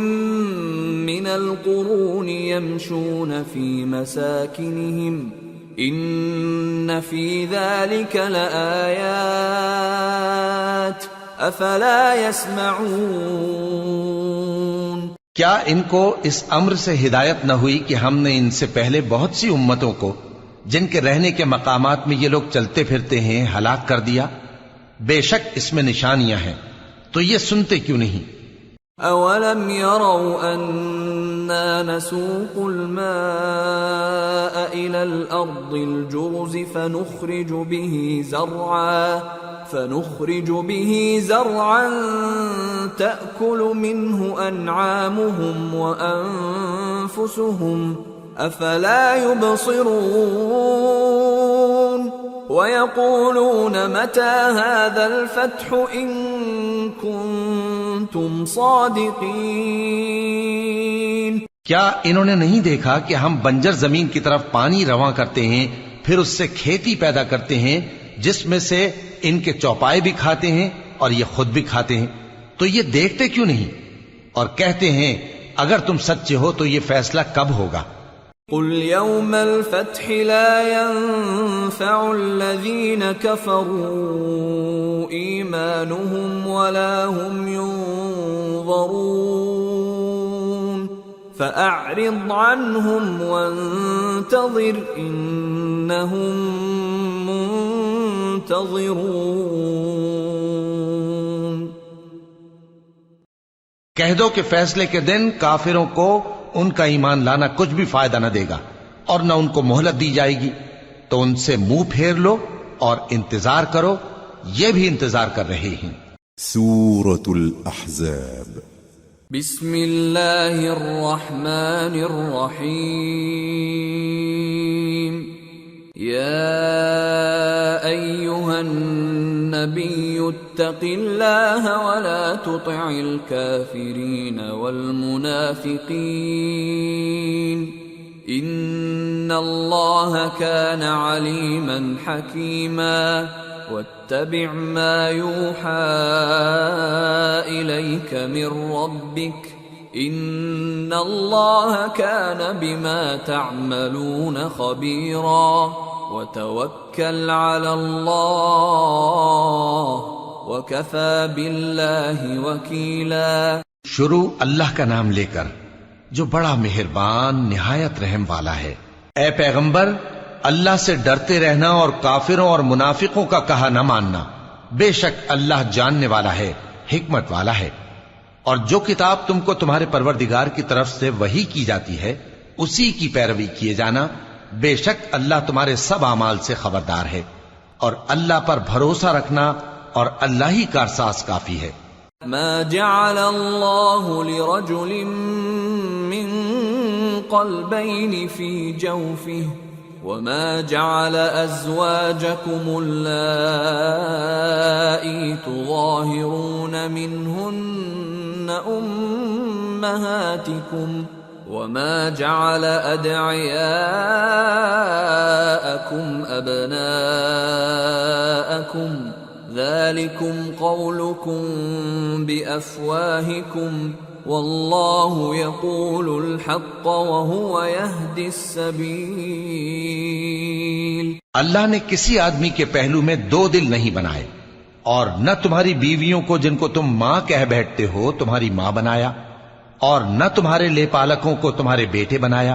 Speaker 1: مِنَ الْقُرُونِ يَمْشُونَ فِي مَسَاكِنِهِمْ إِنَّ فِي ذَلِكَ لَآيَاتٍ أَفَلَا يَسْمَعُونَ.
Speaker 2: کیا ان کو اس امر سے ہدایت نہ ہوئی کہ ہم نے ان سے پہلے بہت سی امتوں کو جن کے رہنے کے مقامات میں یہ لوگ چلتے پھرتے ہیں ہلاک کر دیا؟ بے شک اس میں نشانیاں ہیں تو یہ سنتے کیوں نہیں؟
Speaker 1: أَوَلَمْ يَرَوْا أَنَّا نَسُوقُ الْمَاءَ إِلَى الْأَرْضِ الْجُرُزِ فنخرج به زرعا تأكل منه أنعامهم وأنفسهم أفلا يبصرون ويقولون متى هذا الفتح إن كنتم صادقين.
Speaker 2: کیا انہوں نے نہیں دیکھا کہ ہم بنجر زمین کی طرف پانی رواں کرتے ہیں پھر اس سے کھیتی پیدا کرتے ہیں جس میں سے ان کے چوپائے بھی کھاتے ہیں اور یہ خود بھی کھاتے ہیں؟ تو یہ دیکھتے کیوں نہیں اور کہتے ہیں اگر تم سچے ہو تو یہ فیصلہ کب ہوگا؟
Speaker 1: قل يوم الفتح لا ينفع الذين كفروا إيمانهم ولا هم ينظرون فأعرض عنهم وانتظر إنهم منتظرون۔
Speaker 2: کہہ دو کہ فیصلے کے دن کافروں کو ان کا ایمان لانا کچھ بھی فائدہ نہ دے گا اور نہ ان کو مہلت دی جائے گی، تو ان سے منہ پھیر لو اور انتظار کرو، یہ بھی انتظار کر رہے ہیں۔
Speaker 3: سورة الأحزاب۔
Speaker 1: بسم اللہ الرحمن الرحیم۔ یا ایہا النبی اتق اللہ ولا تطع الكافرین والمنافقین ان اللہ کان علیما حکیما واتبع ما يوحى إليك من ربك إن الله كان بما تعملون خبيرا وتوكل على الله وكفى بالله وكيلا۔
Speaker 2: شروع اللہ کا نام لے کر جو بڑا مہربان نہایت رحم والا ہے۔ اے پیغمبر، اللہ سے ڈرتے رہنا اور کافروں اور منافقوں کا کہا نہ ماننا، بے شک اللہ جاننے والا ہے، حکمت والا ہے۔ اور جو کتاب تم کو تمہارے پروردگار کی طرف سے وحی کی جاتی ہے اسی کی پیروی کیے جانا، بے شک اللہ تمہارے سب اعمال سے خبردار ہے، اور اللہ پر بھروسہ رکھنا اور اللہ ہی کارساز کافی ہے۔
Speaker 1: ما جعل اللہ لرجل من قلبین فی جوفہ وما جعل أزواجكم اللائي تظاهرون منهن أمهاتكم وما جعل أدعياءكم أبناءكم ذلكم قولكم بأفواهكم واللہ یقول الحق وہو یہدی السبیل۔
Speaker 2: اللہ نے کسی آدمی کے پہلو میں دو دل نہیں بنائے، اور نہ تمہاری بیویوں کو جن کو تم ماں کہہ بیٹھتے ہو تمہاری ماں بنایا، اور نہ تمہارے لے پالکوں کو تمہارے بیٹے بنایا۔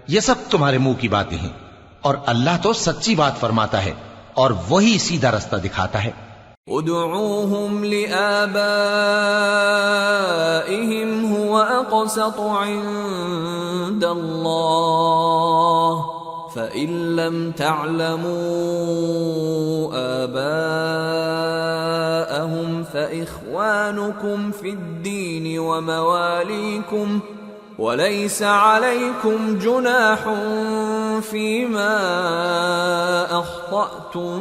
Speaker 2: یہ سب تمہارے منہ کی باتیں ہیں، اور اللہ تو سچی بات فرماتا ہے اور وہی سیدھا رستہ دکھاتا ہے۔
Speaker 1: ادعوهم لآبائهم هو أقسط عند الله فإن لم تعلموا آباءهم فإخوانكم في الدين ومواليكم وليس عليكم جناح فيما أخطأتم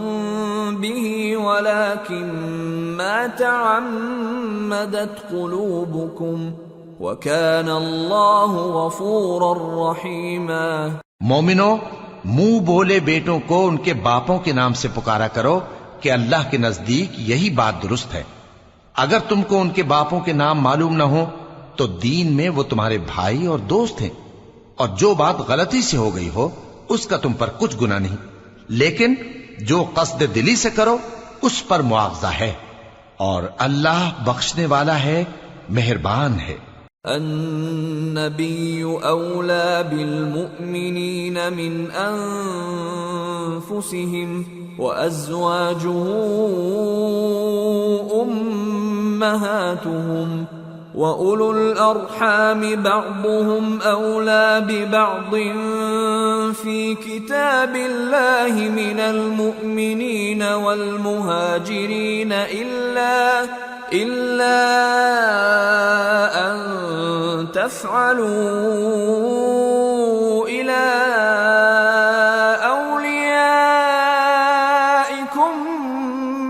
Speaker 1: به ولكن ما تعمدت قلوبكم وكان الله غفورا رحيما۔
Speaker 2: مومنو، منہ بولے بیٹوں کو ان کے باپوں کے نام سے پکارا کرو کہ اللہ کے نزدیک یہی بات درست ہے۔ اگر تم کو ان کے باپوں کے نام معلوم نہ ہو تو دین میں وہ تمہارے بھائی اور دوست ہیں، اور جو بات غلطی سے ہو گئی ہو اس کا تم پر کچھ گناہ نہیں، لیکن جو قصد دلی سے کرو اس پر مواخذہ ہے، اور اللہ بخشنے والا ہے، مہربان ہے۔
Speaker 1: النبی اولا بالمؤمنین من انفسهم وازواجه امہاتهم وَأُولُو الْأَرْحَامِ بَعْضُهُمْ أَوْلَى بِبَعْضٍ فِي كِتَابِ اللَّهِ مِنَ الْمُؤْمِنِينَ وَالْمُهَاجِرِينَ إِلَّا أَن تَفْعَلُوا إِلَى أَوْلِيَائِكُمْ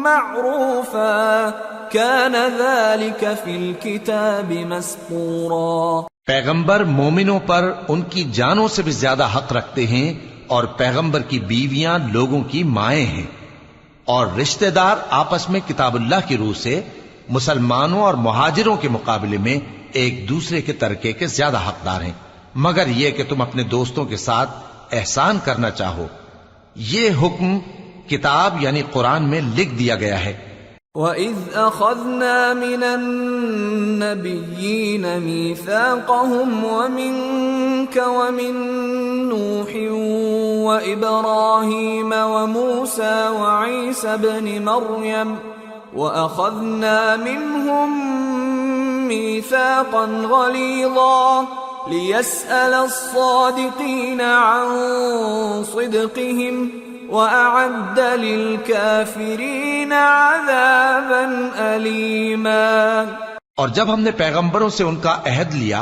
Speaker 1: مَعْرُوفًا كَانَ ذَلِكَ فِي الْكِتَابِ مَسْطُورًا۔
Speaker 2: پیغمبر مومنوں پر ان کی جانوں سے بھی زیادہ حق رکھتے ہیں، اور پیغمبر کی بیویاں لوگوں کی مائیں ہیں، اور رشتہ دار آپس میں کتاب اللہ کی روح سے مسلمانوں اور مہاجروں کے مقابلے میں ایک دوسرے کے ترکے کے زیادہ حقدار ہیں، مگر یہ کہ تم اپنے دوستوں کے ساتھ احسان کرنا چاہو۔ یہ حکم کتاب یعنی قرآن میں لکھ دیا گیا ہے۔
Speaker 1: وَإِذْ أَخَذْنَا مِنَ النَّبِيِّينَ مِيثَاقَهُمْ وَمِنكَ وَمِن نُّوحٍ وَإِبْرَاهِيمَ وَمُوسَى وَعِيسَى ابْنِ مَرْيَمَ وَأَخَذْنَا مِنْهُم مِّيثَاقًا غَلِيظًا لِيَسْأَلَ الصَّادِقِينَ عَن صِدْقِهِمْ وَأَعَدَّ لِلْكَافِرِينَ عَذَابًا أَلِيمًا۔
Speaker 2: اور جب ہم نے پیغمبروں سے ان کا عہد لیا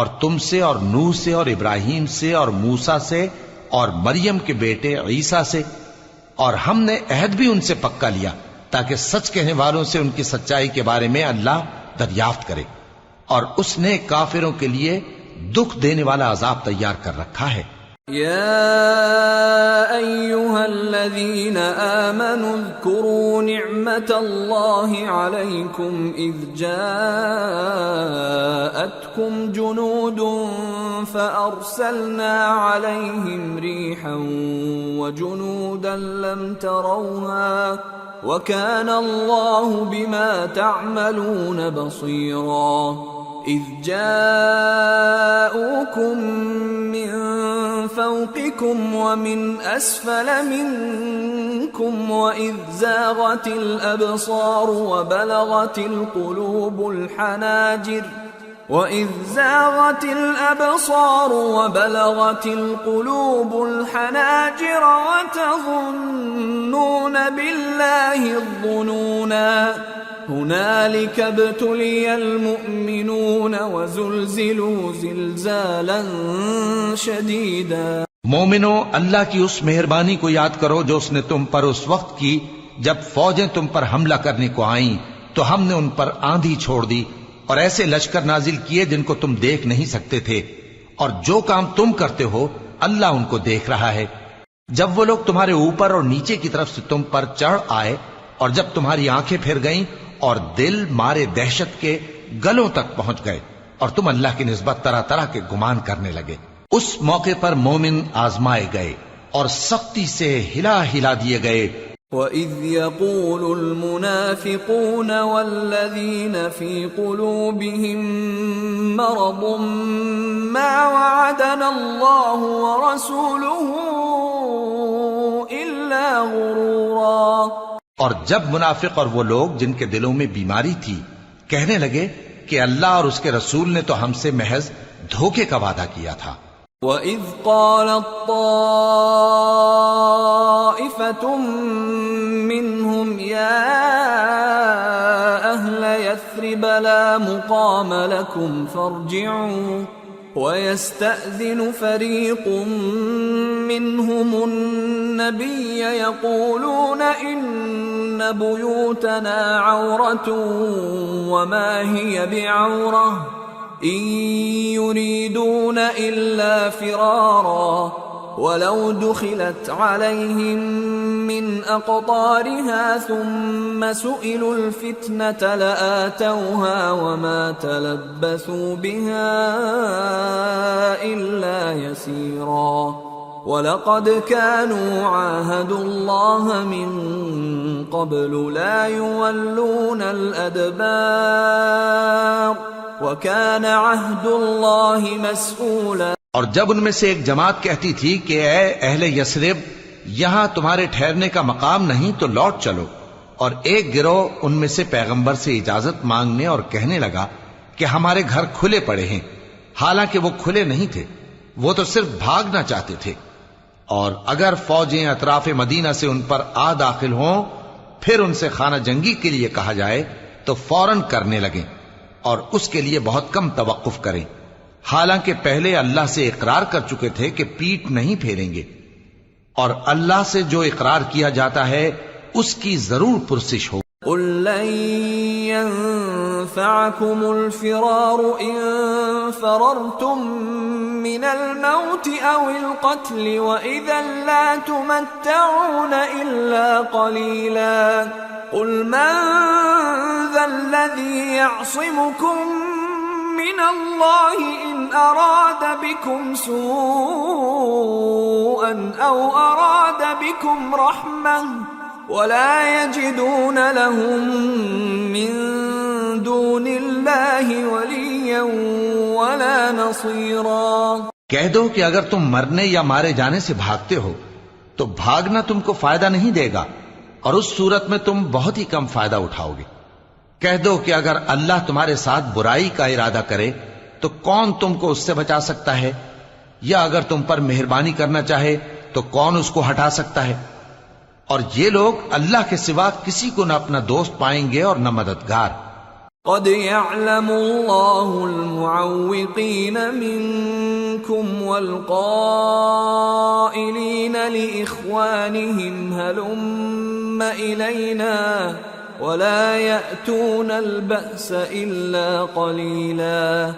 Speaker 2: اور تم سے اور نوح سے اور ابراہیم سے اور موسیٰ سے اور مریم کے بیٹے عیسیٰ سے، اور ہم نے عہد بھی ان سے پکا لیا تاکہ سچ کہنے والوں سے ان کی سچائی کے بارے میں اللہ دریافت کرے، اور اس نے کافروں کے لیے دکھ دینے والا عذاب تیار کر رکھا ہے۔
Speaker 1: يا أيها الذين آمنوا اذكروا نعمة الله عليكم إذ جاءتكم جنود فأرسلنا عليهم ريحا وجنودا لم تروها وكان الله بما تعملون بصيرا إذ جاءوكم من فوقكم ومن أسفل منكم وإذ زاغت الأبصار وبلغت القلوب الحناجر وتظنون بالله الظنونا هنالك ابتلي المؤمنون وزلزلوا زلزالا شديدا۔
Speaker 2: مومنو، اللہ کی اس مہربانی کو یاد کرو جو اس نے تم پر اس وقت کی جب فوجیں تم پر حملہ کرنے کو آئیں تو ہم نے ان پر آندھی چھوڑ دی اور ایسے لشکر نازل کیے جن کو تم دیکھ نہیں سکتے تھے، اور جو کام تم کرتے ہو اللہ ان کو دیکھ رہا ہے۔ جب وہ لوگ تمہارے اوپر اور نیچے کی طرف سے تم پر چڑھ آئے اور جب تمہاری آنکھیں پھر گئیں اور دل مارے دہشت کے گلوں تک پہنچ گئے اور تم اللہ کی نسبت طرح طرح کے گمان کرنے لگے، اس موقع پر مومن آزمائے گئے اور سختی سے ہلا ہلا دیے گئے۔
Speaker 1: وَإِذْ يَقُولُ الْمُنَافِقُونَ وَالَّذِينَ فِي قُلُوبِهِم مَّرَضٌ مَّا وَعَدَنَا اللَّهُ وَرَسُولُهُ إِلَّا غُرُورًا۔
Speaker 2: اور جب منافق اور وہ لوگ جن کے دلوں میں بیماری تھی کہنے لگے کہ اللہ اور اس کے رسول نے تو ہم سے محض دھوکے کا وعدہ کیا تھا۔
Speaker 1: وَإِذْ قَالَت طَّائِفَةٌ مِّنْهُمْ يَا أَهْلَ يَثْرِبَ لَا مُقَامَ لَكُمْ فَارْجِعُوا وَيَسْتَأْذِنُ فَرِيقٌ مِّنْهُمُ النَّبِيَّ يَقُولُونَ إِنَّ بُيُوتَنَا عَوْرَةٌ وَمَا هِيَ بِعَوْرَةٍ إِن يُرِيدُونَ إِلَّا فِرَارًا وَلَوْ دُخِلَتْ عَلَيْهِم مِّنْ أَقْطَارِهَا ثُمَّ سُئِلُوا الْفِتْنَةَ لَآتَوْهَا وَمَا تَلَبَّثُوا بِهَا إِلَّا يَسِيرًا وَلَقَدْ كَانُوا عَاهَدُوا اللَّهَ مِن قَبْلُ لَا يُوَلُّونَ الْأَدْبَارَ وَكَانَ عَهْدُ اللَّهِ مَسْئُولًا۔
Speaker 2: اور جب ان میں سے ایک جماعت کہتی تھی کہ اے اہل یثرب، یہاں تمہارے ٹھہرنے کا مقام نہیں تو لوٹ چلو، اور ایک گروہ ان میں سے پیغمبر سے اجازت مانگنے اور کہنے لگا کہ ہمارے گھر کھلے پڑے ہیں، حالانکہ وہ کھلے نہیں تھے، وہ تو صرف بھاگنا چاہتے تھے، اور اگر فوجیں اطراف مدینہ سے ان پر آ داخل ہوں پھر ان سے خانہ جنگی کے لیے کہا جائے تو فوراً کرنے لگیں اور اس کے لیے بہت کم توقف کریں، حالانکہ پہلے اللہ سے اقرار کر چکے تھے کہ پیٹ نہیں پھیریں گے، اور اللہ سے جو اقرار کیا جاتا ہے اس کی ضرور پرسش ہو۔
Speaker 1: قُل لَّن يَنفَعَكُمُ الْفِرَارُ إِن فَرَرْتُم مِّنَ الْمَوْتِ أَوِ الْقَتْلِ وَإِذًا لَّا تُمَتَّعُونَ إِلَّا قَلِيلًا قُلْ مَن ذَا الَّذِي يَعْصِمُكُم مِّنَ اللَّهِ إِنْ أَرَادَ بِكُمْ سُوءًا أَوْ أَرَادَ بِكُمْ رَحْمَةً ولا يجدون لهم من دون الله وليا ولا نصيرا۔
Speaker 2: کہہ دو کہ اگر تم مرنے یا مارے جانے سے بھاگتے ہو تو بھاگنا تم کو فائدہ نہیں دے گا، اور اس صورت میں تم بہت ہی کم فائدہ اٹھاؤ گے۔ کہہ دو کہ اگر اللہ تمہارے ساتھ برائی کا ارادہ کرے تو کون تم کو اس سے بچا سکتا ہے، یا اگر تم پر مہربانی کرنا چاہے تو کون اس کو ہٹا سکتا ہے؟ اور یہ لوگ اللہ کے سوا کسی کو نہ اپنا دوست پائیں گے اور نہ مددگار۔
Speaker 1: قد يعلم الله المعوقين منكم والقائلين لإخوانهم هلم إلينا ولا يأتون البأس إلا قليلا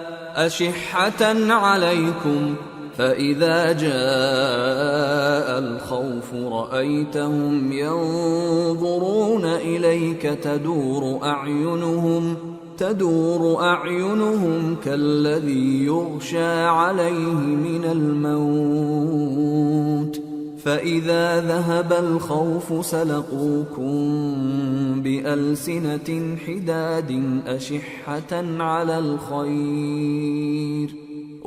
Speaker 1: أشحة عليكم فإذا جاء الخوف رأيتهم ينظرون إليك تدور أعينهم كالذي يغشى عليه من الموت فإذا ذهب الخوف سلقوكم بألسنة حداد أشحة على الخير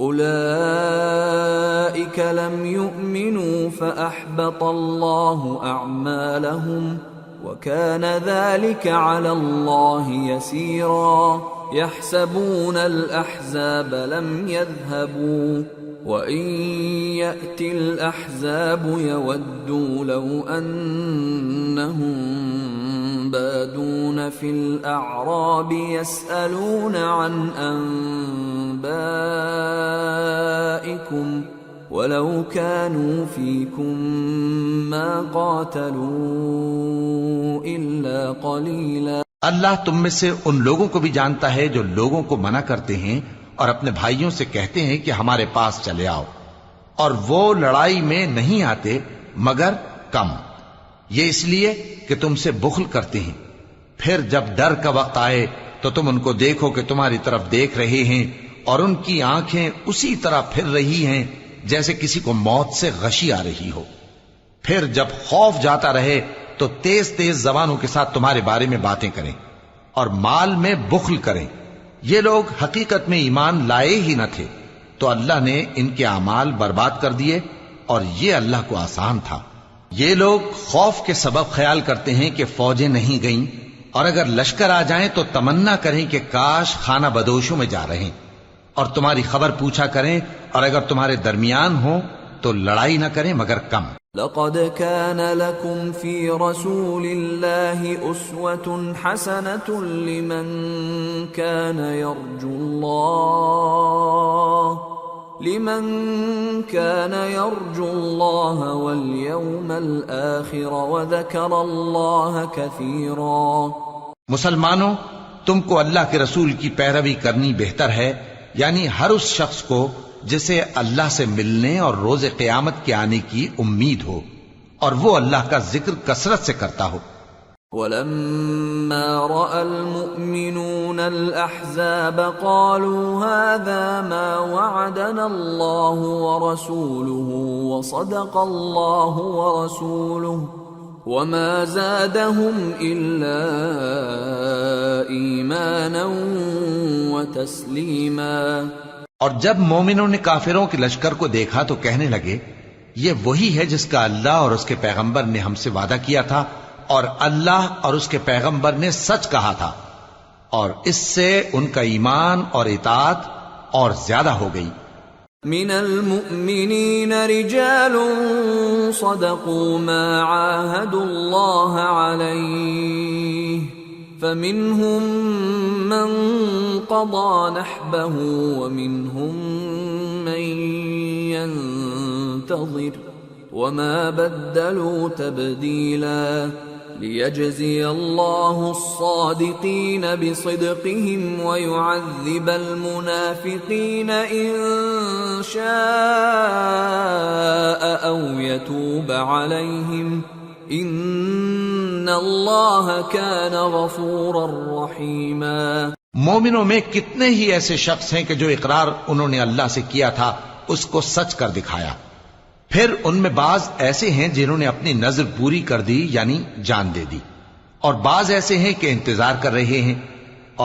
Speaker 1: أولئك لم يؤمنوا فأحبط الله أعمالهم وكان ذلك على الله يسيرا يحسبون الأحزاب لم يذهبوا وإن يأتي الأحزاب يودوا لو أنهم بادون في الأعراب يسألون عن أنبائكم ولو كانوا فيكم ما قاتلوا إلا قليلا۔
Speaker 2: اللہ تم میں سے ان لوگوں کو بھی جانتا ہے جو لوگوں کو منع کرتے ہیں اور اپنے بھائیوں سے کہتے ہیں کہ ہمارے پاس چلے آؤ، اور وہ لڑائی میں نہیں آتے مگر کم، یہ اس لیے کہ تم سے بخل کرتے ہیں۔ پھر جب ڈر کا وقت آئے تو تم ان کو دیکھو کہ تمہاری طرف دیکھ رہے ہیں اور ان کی آنکھیں اسی طرح پھر رہی ہیں جیسے کسی کو موت سے غشی آ رہی ہو۔ پھر جب خوف جاتا رہے تو تیز تیز زبانوں کے ساتھ تمہارے بارے میں باتیں کریں اور مال میں بخل کریں۔ یہ لوگ حقیقت میں ایمان لائے ہی نہ تھے، تو اللہ نے ان کے اعمال برباد کر دیے، اور یہ اللہ کو آسان تھا۔ یہ لوگ خوف کے سبب خیال کرتے ہیں کہ فوجیں نہیں گئیں، اور اگر لشکر آ جائیں تو تمنا کریں کہ کاش خانہ بدوشوں میں جا رہے، اور تمہاری خبر پوچھا کریں، اور اگر تمہارے درمیان ہوں تو لڑائی نہ کریں مگر کم۔
Speaker 1: لقد كان لكم في رسول الله أسوة حسنة لمن كان يرجو الله واليوم الآخر وذكر الله كثيرا۔
Speaker 2: مسلمانوں، تم کو اللہ کے رسول کی پیروی کرنی بہتر ہے، یعنی ہر اس شخص کو جسے اللہ سے ملنے اور روز قیامت کے آنے کی امید ہو، اور وہ اللہ کا ذکر کثرت سے کرتا ہو۔
Speaker 1: وَلَمَّا رَأَى الْمُؤْمِنُونَ الْأَحْزَابَ قَالُوا هَذَا مَا وَعَدَنَا اللَّهُ وَرَسُولُهُ وَصَدَقَ اللَّهُ وَرَسُولُهُ وَمَا زَادَهُمْ إِلَّا إِيمَانًا وَتَسْلِيمًا۔
Speaker 2: اور جب مومنوں نے کافروں کے لشکر کو دیکھا تو کہنے لگے، یہ وہی ہے جس کا اللہ اور اس کے پیغمبر نے ہم سے وعدہ کیا تھا، اور اللہ اور اس کے پیغمبر نے سچ کہا تھا، اور اس سے ان کا ایمان اور اطاعت اور زیادہ ہو گئی۔
Speaker 1: من المؤمنین رجال صدقوا ما عاهدوا الله عليه فمنهم من قضى نحبه ومنهم من ينتظر وما بدلوا تبديلا ليجزي الله الصادقين بصدقهم ويعذب المنافقين إن شاء أو يتوب عليهم إن الله كان غفورا رحيما۔
Speaker 2: مومنوں میں کتنے ہی ایسے شخص ہیں کہ جو اقرار انہوں نے اللہ سے کیا تھا اس کو سچ کر دکھایا، پھر ان میں بعض ایسے ہیں جنہوں نے اپنی نظر پوری کر دی یعنی جان دے دی، اور بعض ایسے ہیں کہ انتظار کر رہے ہیں،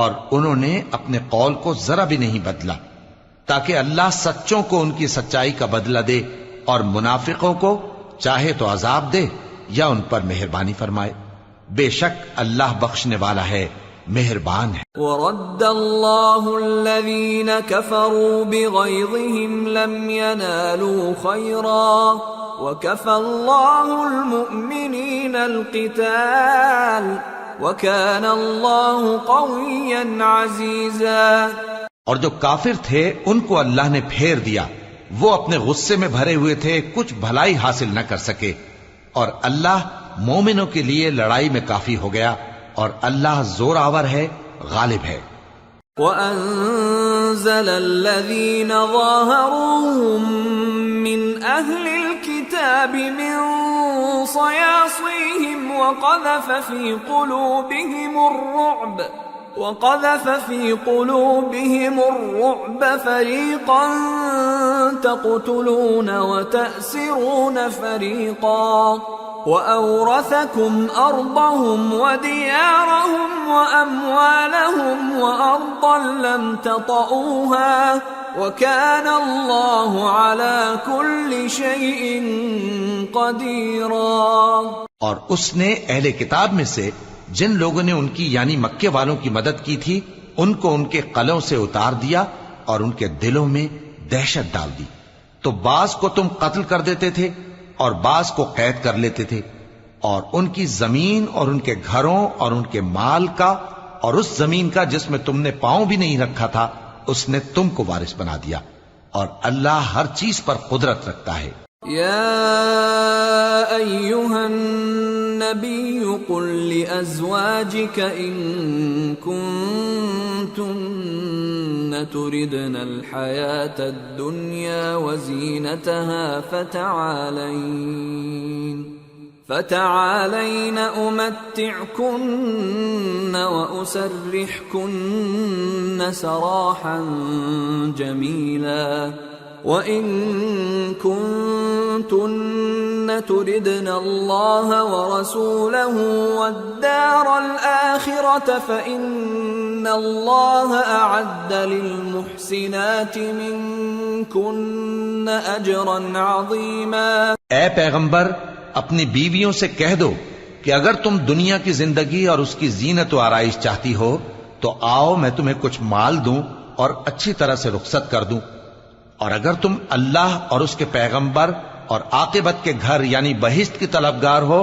Speaker 2: اور انہوں نے اپنے قول کو ذرا بھی نہیں بدلا، تاکہ اللہ سچوں کو ان کی سچائی کا بدلہ دے اور منافقوں کو چاہے تو عذاب دے یا ان پر مہربانی فرمائے۔ بے شک اللہ بخشنے والا ہے، مہربان ہے۔
Speaker 1: ورد اللہ الذین کفروا بغیظہم لم ینالوا خیرا وکفى اللہ المؤمنین القتال وکان اللہ قویا عزیزا۔
Speaker 2: اور جو کافر تھے ان کو اللہ نے پھیر دیا، وہ اپنے غصے میں بھرے ہوئے تھے، کچھ بھلائی حاصل نہ کر سکے، اور اللہ مومنوں کے لیے لڑائی میں کافی ہو گیا، اور اللہ زور آور ہے، غالب ہے۔
Speaker 1: وَأَنزَلَ الَّذِينَ ظَاهَرُوهُم مِّنْ أَهْلِ الْكِتَابِ مِنْ صَيَاصِيهِمْ وقذف في قلوبهم الرعب فريقا تقتلون وتأسرون فريقا وأورثكم أرضهم وديارهم وأموالهم وأرضا لم تطئوها وكان الله على كل شيء قديرا۔
Speaker 2: اور اس نے اہل کتاب میں سے جن لوگوں نے ان کی یعنی مکے والوں کی مدد کی تھی ان کو ان کے قلعوں سے اتار دیا اور ان کے دلوں میں دہشت ڈال دی، تو بعض کو تم قتل کر دیتے تھے اور بعض کو قید کر لیتے تھے، اور ان کی زمین اور ان کے گھروں اور ان کے مال کا اور اس زمین کا جس میں تم نے پاؤں بھی نہیں رکھا تھا اس نے تم کو وارث بنا دیا، اور اللہ ہر چیز پر قدرت رکھتا ہے۔
Speaker 1: یا ایھا النبی قل لأزواجک ان کنتن تردن الحیاة الدنیا وزینتها فتعالین امتعکن واسرحکن سراحا جمیلا وَإِن كُنتُنَّ تُرِدْنَ اللَّهَ وَرَسُولَهُ وَالدَّارَ الْآخِرَةَ فَإِنَّ اللَّهَ أَعَدَّ لِلْمُحْسِنَاتِ مِنكُنَّ أَجْرًا عَظِيمًا۔
Speaker 2: اے پیغمبر اپنی بیویوں سے کہہ دو کہ اگر تم دنیا کی زندگی اور اس کی زینت و آرائش چاہتی ہو تو آؤ میں تمہیں کچھ مال دوں اور اچھی طرح سے رخصت کر دوں، اور اگر تم اللہ اور اس کے پیغمبر اور عاقبت کے گھر یعنی بہشت کی طلبگار ہو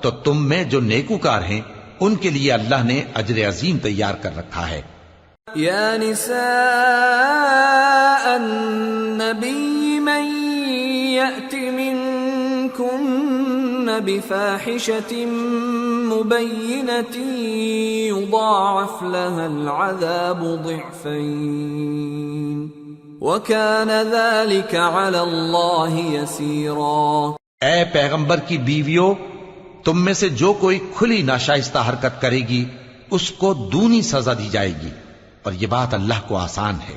Speaker 2: تو تم میں جو نیکوکار ہیں ان کے لیے اللہ نے اجر عظیم تیار کر رکھا ہے۔
Speaker 1: یا نساء النبی من یأت منکن بفاحشة مبینة یضاعف لها العذاب ضعفین وَكَانَ ذَلِكَ عَلَى اللَّهِ يَسِيرًا۔
Speaker 2: اے پیغمبر کی بیویوں، تم میں سے جو کوئی کھلی ناشائستہ حرکت کرے گی اس کو دونی سزا دی جائے گی، اور یہ بات اللہ کو آسان ہے۔